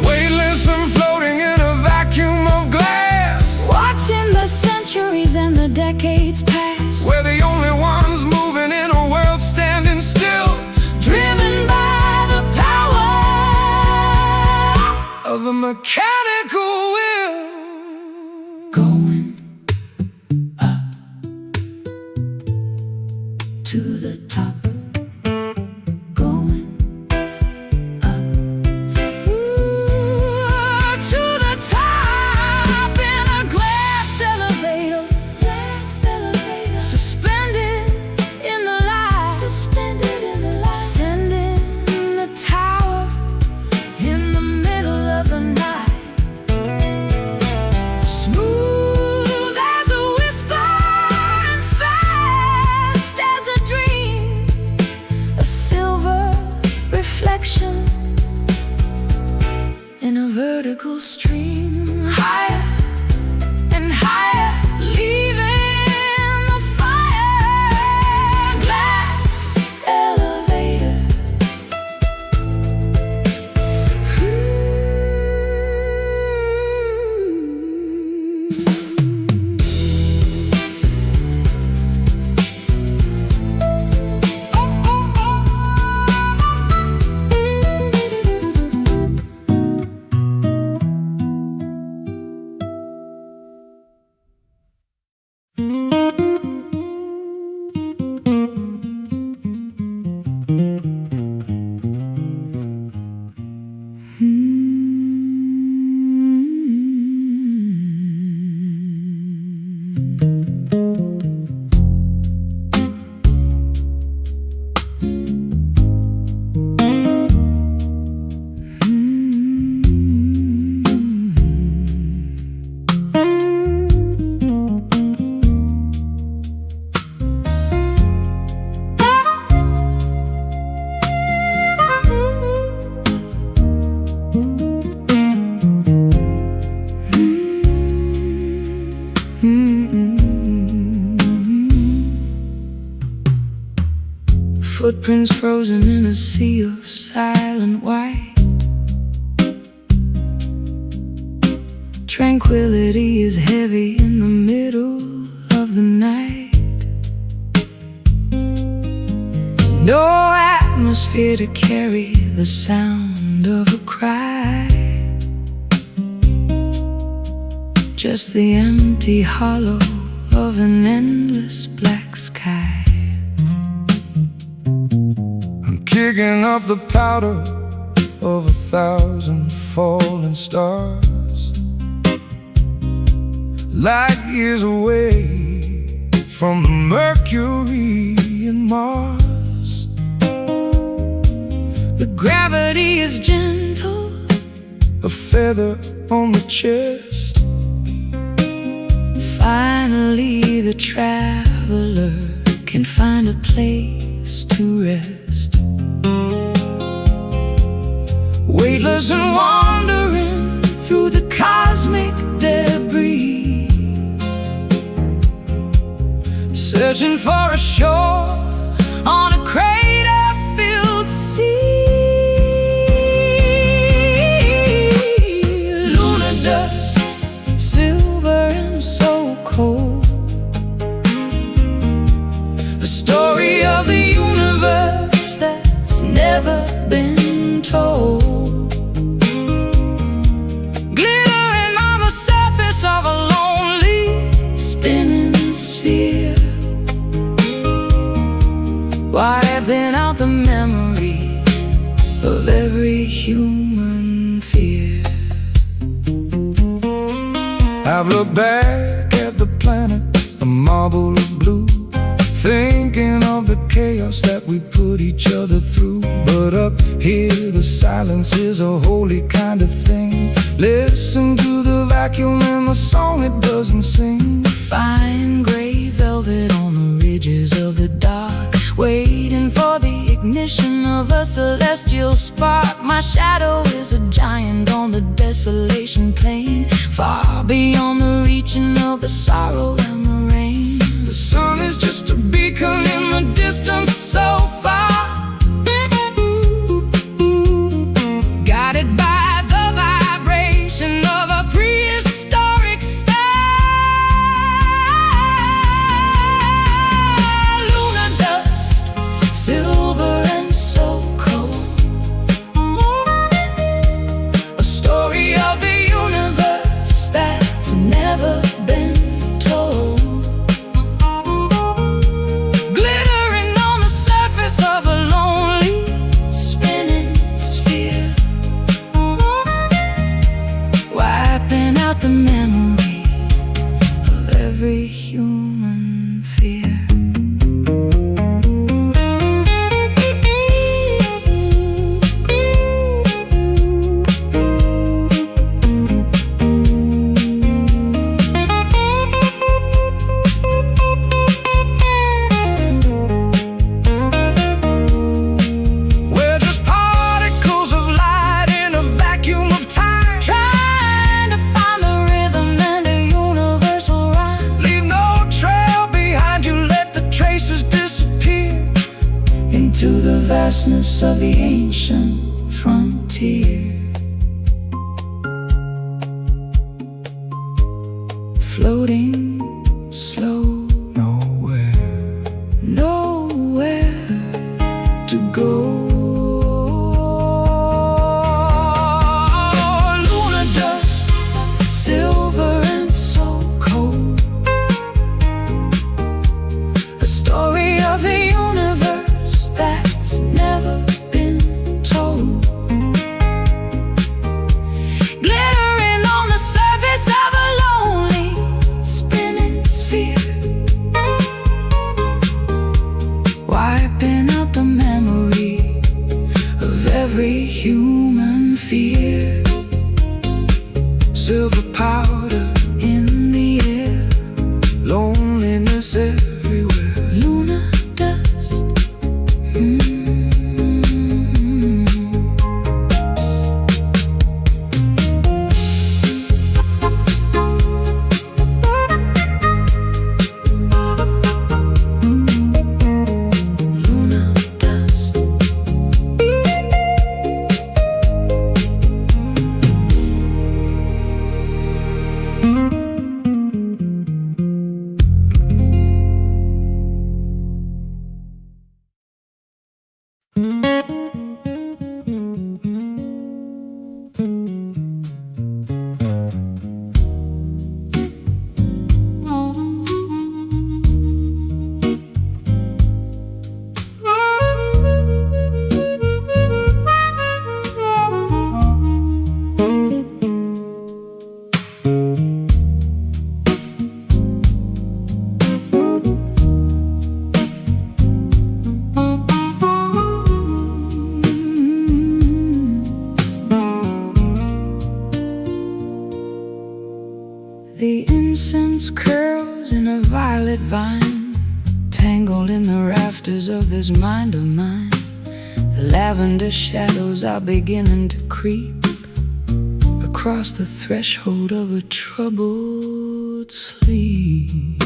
Weightless and floating in a vacuum of glass, Watching the centuries and the decades pass, we're the only ones moving in a world standing still, driven by the power of a mechanical will. going up to the top, going up to the top. In a glass elevator, suspended in the light, ascending the tower in the middle of the night. Smooth as a whisper and fast as a dream, footprints frozen in a sea of silent white. Tranquility is heavy in the middle of the night. No atmosphere to carry the sound of a cry. Just the empty hollow of an endless black sky. I'm kicking up the powder of 1,000 falling stars, light years away from the Mercury and Mars. The gravity is gentle, a feather on the chest. Finally the traveler can find a place to rest. Weightless and wandering through the cosmic debris, searching for a shore on a crater-filled sea. Lunar dust, silver and so cold, a story of the universe that's never been told. Glittering on the surface of a lonely spinning sphere, wiping out the memory of every human fear. I've looked back at the planet, a marble of blue, thinking of the chaos that we put each other through. But up here the silence is a holy kind of thing. Listen to the vacuum and the song it doesn't sing. Fine gray velvet on the ridges of the dark, waiting for the ignition of a celestial spark. My shadow is a giant on the desolation plain, far beyond the reaching of the sorrow and the rain. The sun is just a beacon in the distance so far, guided by the vibration of a prehistoric star. Lunar dust, silver and so cold, a story of the universe that's never been told. Glittering on the surface of a lonely spinning sphere, wiping out the memory of every human fear. we're just particles of light in a vacuum of time. Trying to find the rhythm and a universal rhyme. Leave no trail behind you, let the traces disappear Into the vastness of the ancient frontier, floating slow, nowhere nowhere to go. Lunar dust, silver and so cold, a story of the universe that's never been told. Glittering on the surface of a lonely spinning sphere, wiping out the memory rafters of this mind of mine. The lavender shadows are beginning to creep across the threshold of a troubled sleep.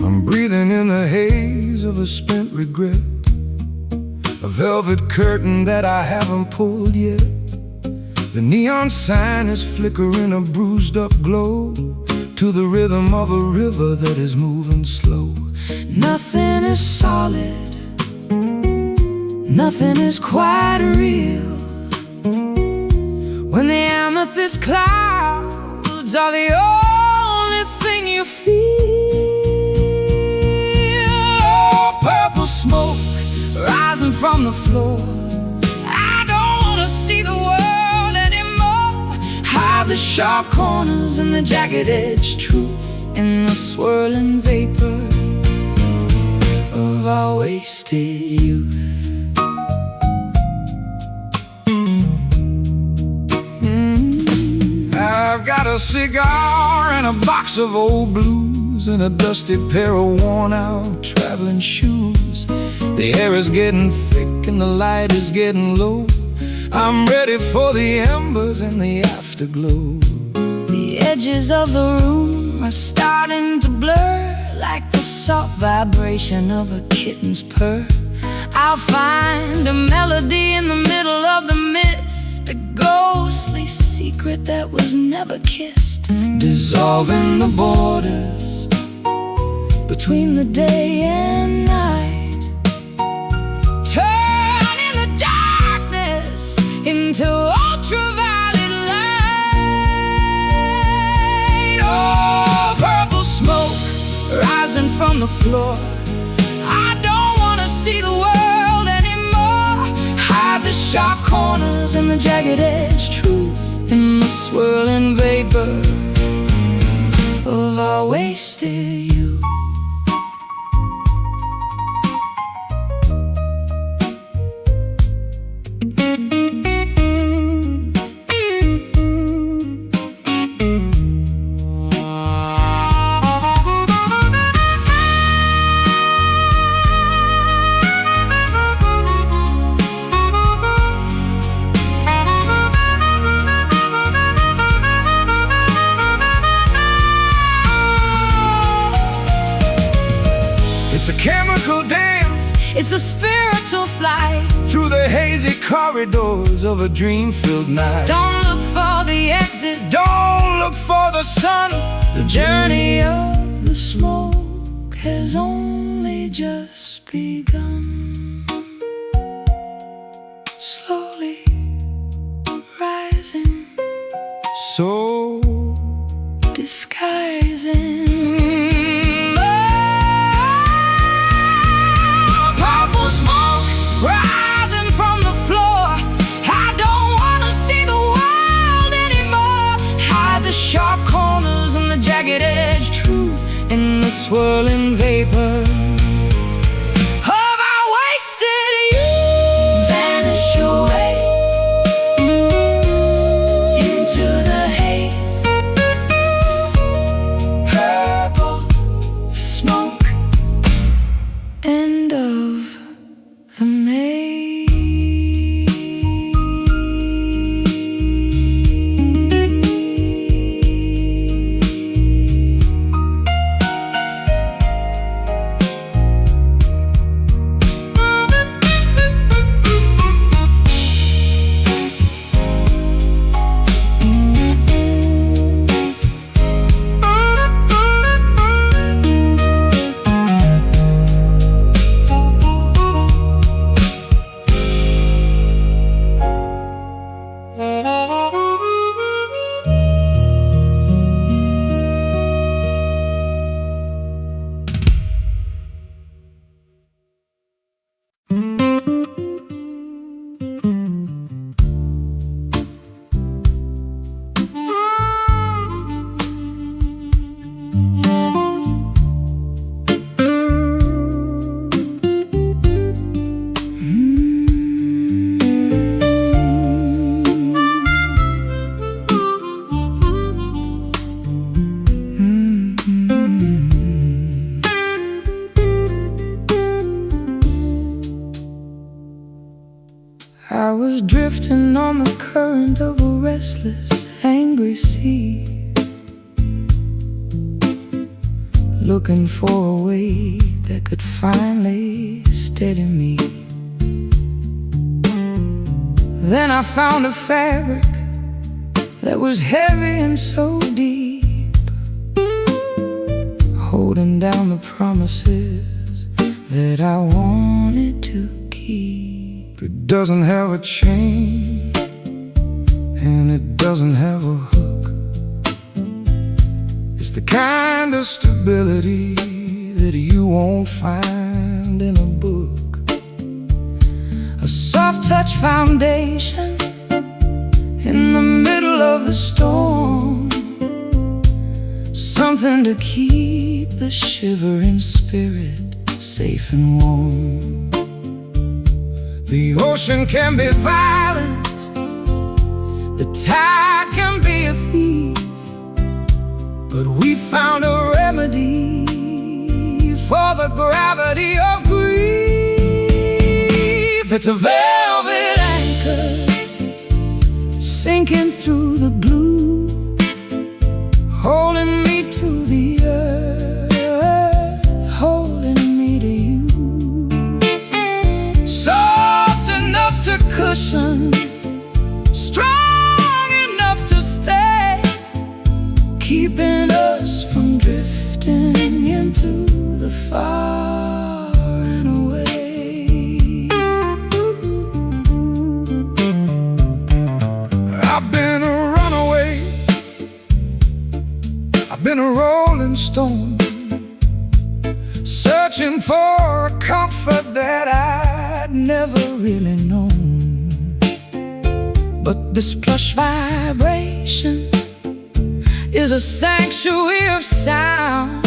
I'm breathing in the haze of a spent regret, a velvet curtain that I haven't pulled yet. The neon sign is flickering a bruised up glow to the rhythm of a river that is moving slow. Nothing is solid, nothing is quite real, when the amethyst clouds are the only thing you feel. Oh, purple smoke rising from the floor, I don't wanna see the world anymore. Hide the sharp corners and the jagged-edged truth in the swirling vapor of our wasted youth. I've got a cigar and a box of old blues and a dusty pair of worn-out traveling shoes. The air is getting thick and the light is getting low. I'm ready for the embers and the afterglow. The edges of the room are starting to blur, like the soft vibration of a kitten's purr. I'll find a melody in the middle of the mist, a ghostly secret that was never kissed, dissolving the borders between the day and night, turning the darkness into ultraviolet light. Oh, purple smoke rising from the floor, I don't wanna see the world anymore. Hide the sharp corners and the jagged-edged truth in the swirling vapor of our wasted youth. It's a chemical dance, it's a spiritual flight through the hazy corridors of a dream-filled night. Don't look for the exit, don't look for the sun. The journey of the smoke has only just begun. Slowly rising, so disguising. Rising from the floor, I don't wanna see the world anymore. Hide the sharp corners and the jagged-edged truth in the swirling vapor of our wasted youth. Vanish away into the haze. Purple smoke, end of the maze. looking for a way that could finally steady me. Then I found a fabric that was heavy and so deep, holding down the promises that I wanted to keep. It doesn't have a chain, and it doesn't have a hook. It's the kind of stability that you won't find in a book. A soft-touch foundation in the middle of the storm, something to keep the shivering spirit safe and warm. The ocean can be violent, the tide can be a thief, but we found a remedy for the gravity of grief. It's a velvet anchor sinking through the blue, holding me to the earth, holding me to you. Soft enough to Cushion, strong enough to stay, keeping us from drifting into the far and away. I've been a runaway, I've been a rolling stone, searching for a comfort that I'd never really known. But this plush vibration is a sanctuary of sound,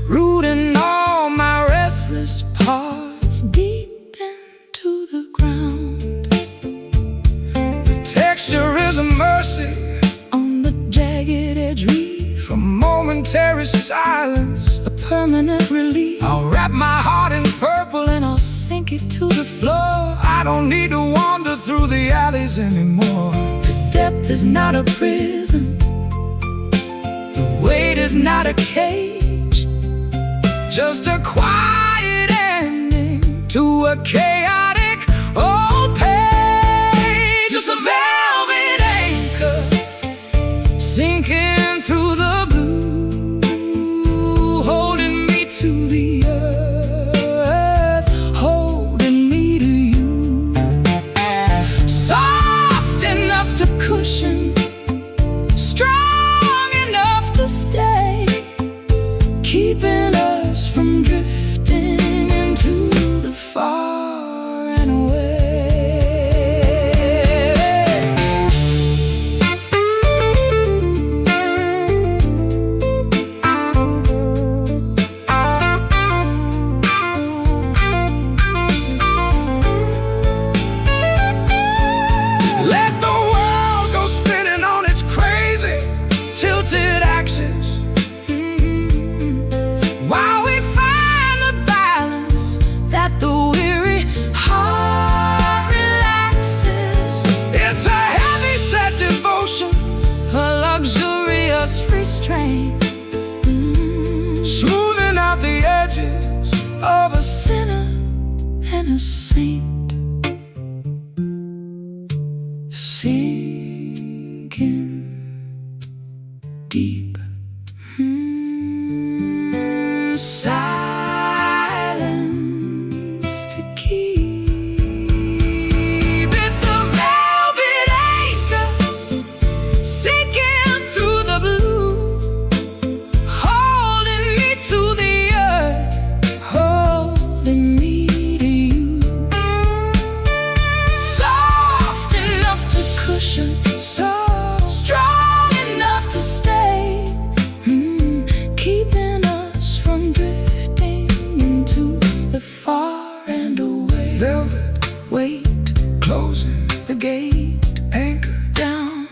rooting all my restless parts deep into the ground. The texture is a mercy On the jagged edge reef, for momentary silence. a permanent relief. I'll wrap my heart in purple And I'll sink it to the floor. I don't need to wander through the alleys anymore. The depth is not a prison, the weight is not a cage, Just a quiet ending to a chaotic old page. just a velvet anchor sinking through the blue, holding me to the earth, holding me to you. Soft enough to cushion, strong enough to stay, keeping us from drifting into the far and away. Let the world go spinning on its crazy, tilted axis, While we find the balance that the weary heart relaxes, it's a heavy set devotion, a luxurious restraint, smoothing out the edges of a sinner and a saint, sinking deep. Silence to keep. It's a velvet anchor sinking through the blue, holding me to the earth, holding me to you. Soft enough to cushion, so strong enough to stay, keeping us from drifting into the far and away. velvet, Wait, closing, the gate anchor. down.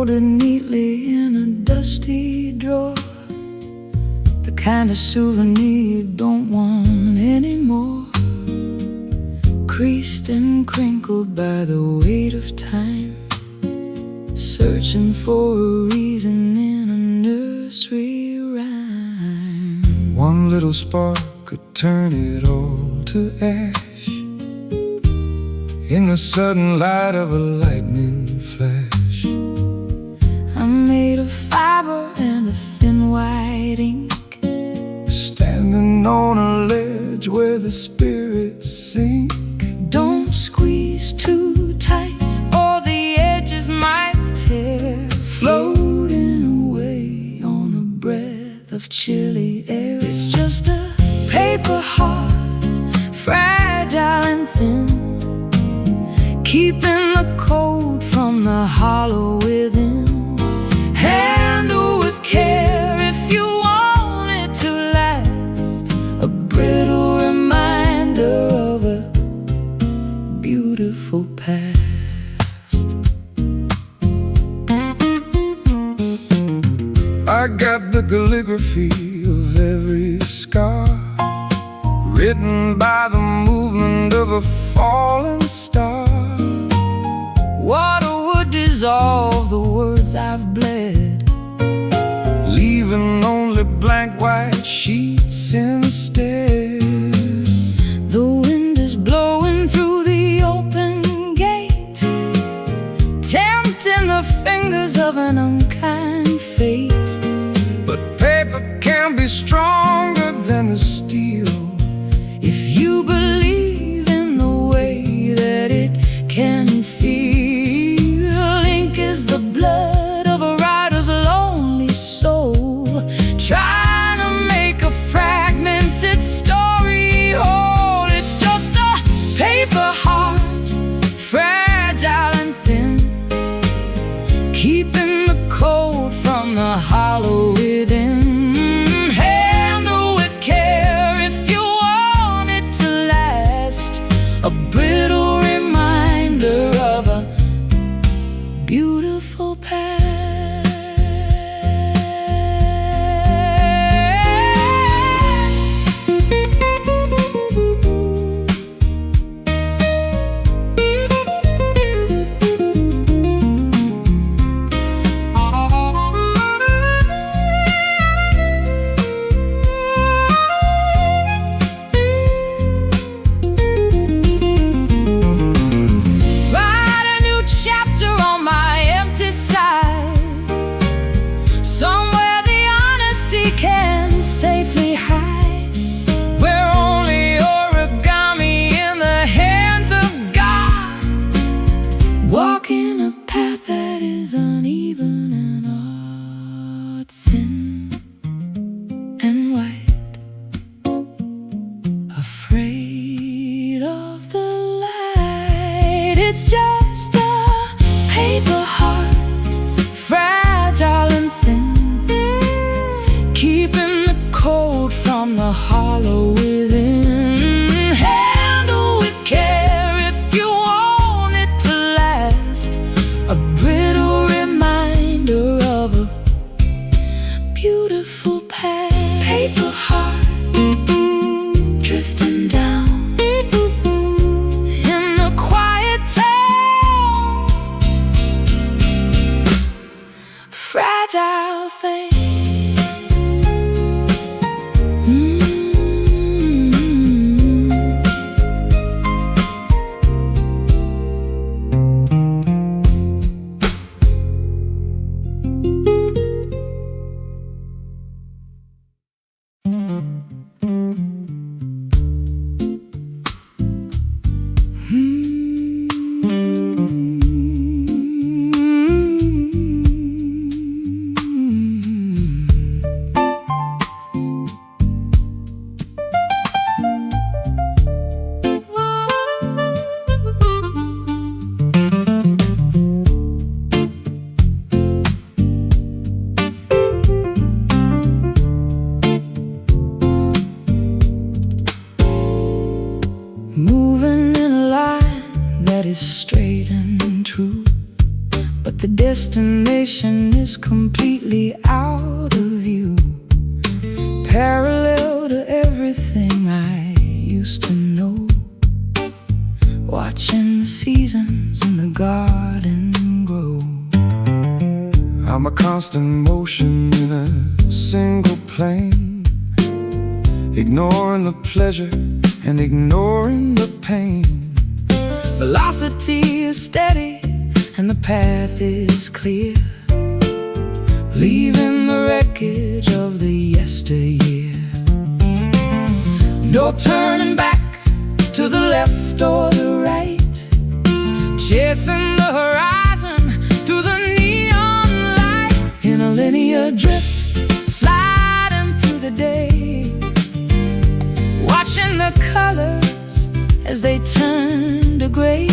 folded neatly in a dusty drawer, the kind of souvenir you don't want anymore, creased and crinkled by the weight of time, searching for a reason in a nursery rhyme. One little spark could turn it all to ash in the sudden light of a lightning flash. I'm made of fiber and a thin white ink, standing on a ledge where the spirits sink. Don't squeeze too tight or the edges might tear, floating away on a breath of chilly air. It's just a paper heart, fragile and thin, keeping the cold from the hollow within. Handle with care if you want it to last, a brittle reminder of a beautiful past. I got the calligraphy of every scar, written by the movement of a falling star. Water would dissolve the words I've bled, leaving only blank white sheets instead. the wind is blowing through the open gate, tempting the fingers of an unkind fate. But paper can be stronger than the steel, If you believe in the way that it can feel. Ink is the blood of a writer's lonely soul, trying to make a fragmented story whole. It's just a paper heart, fragile and thin, keeping the cold from the hollow within. Handle with care if you want it to last, a brittle reminder of a beautiful past. Write a new chapter on my empty side, somewhere the honesty can safely hide, where only origami in the hands of God, walking a path that is uneven and art thin and white, afraid of the light. It's just a paper heart, fragile and thin, keeping the cold from the hollow within. Handle with care if you want it to last, a brittle reminder of a beautiful past. Paper heart, drifting down in the quiet town, fragile thing. Moving in a line that is straight and true, but the destination is completely out of view, parallel to everything I used to know. Watching the seasons in the garden grow. I'm a constant motion in a single plane, ignoring the pleasure and ignoring the pain. Velocity is steady and the path is clear, leaving the wreckage of the yesteryear. No turning back to the left or the right, chasing the horizon through the neon light. In a linear drift, sliding through the day, watching the colors as they turn to gray.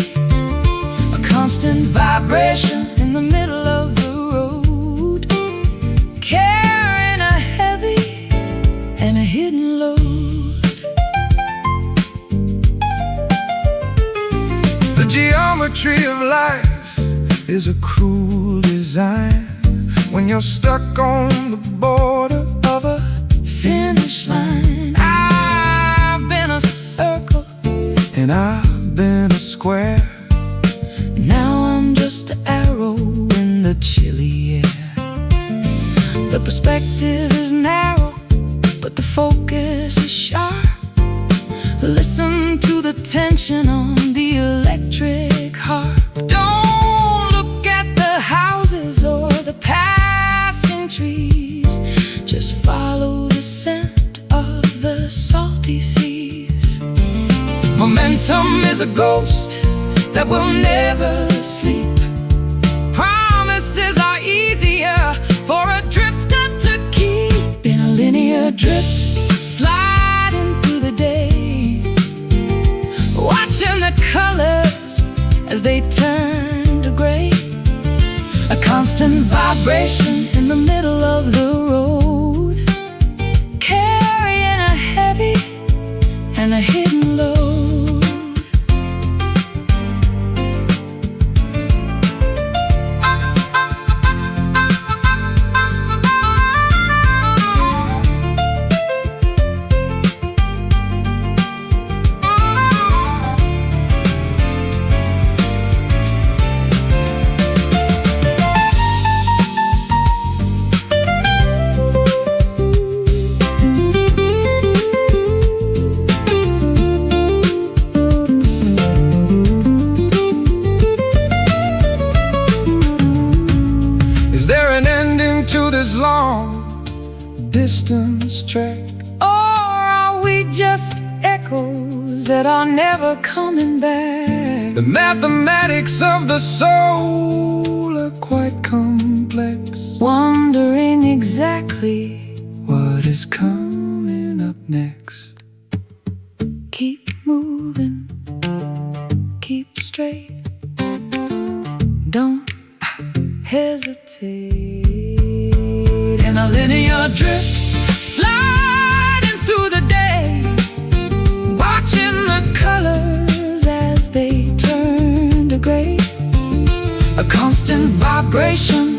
A constant vibration in the middle of the road, carrying a heavy and a hidden load. The geometry of life is a cruel design when you're stuck on the border of a Finish line. I've been a circle and I've been a square. now I'm just an arrow in the chilly air. The perspective is narrow, but the focus is sharp. Listen to the tension on the electric harp. Don't look at the houses or the passing trees, just follow the scent of the salty seas. Momentum is a ghost that will never sleep. Promises are easier for a drifter to keep. In a linear drift, sliding through the day, watching the colors as they turn to gray. A constant vibration in the middle of the road, carrying a heavy and a hidden load. Is there an ending to this long distance trek? Or are we just echoes that are never coming back? The mathematics of the soul are quite complex. Wondering exactly What is coming up next? keep moving, keep straight, don't hesitate. In a linear drift, sliding through the day, watching the colors as they turn to gray. A constant vibration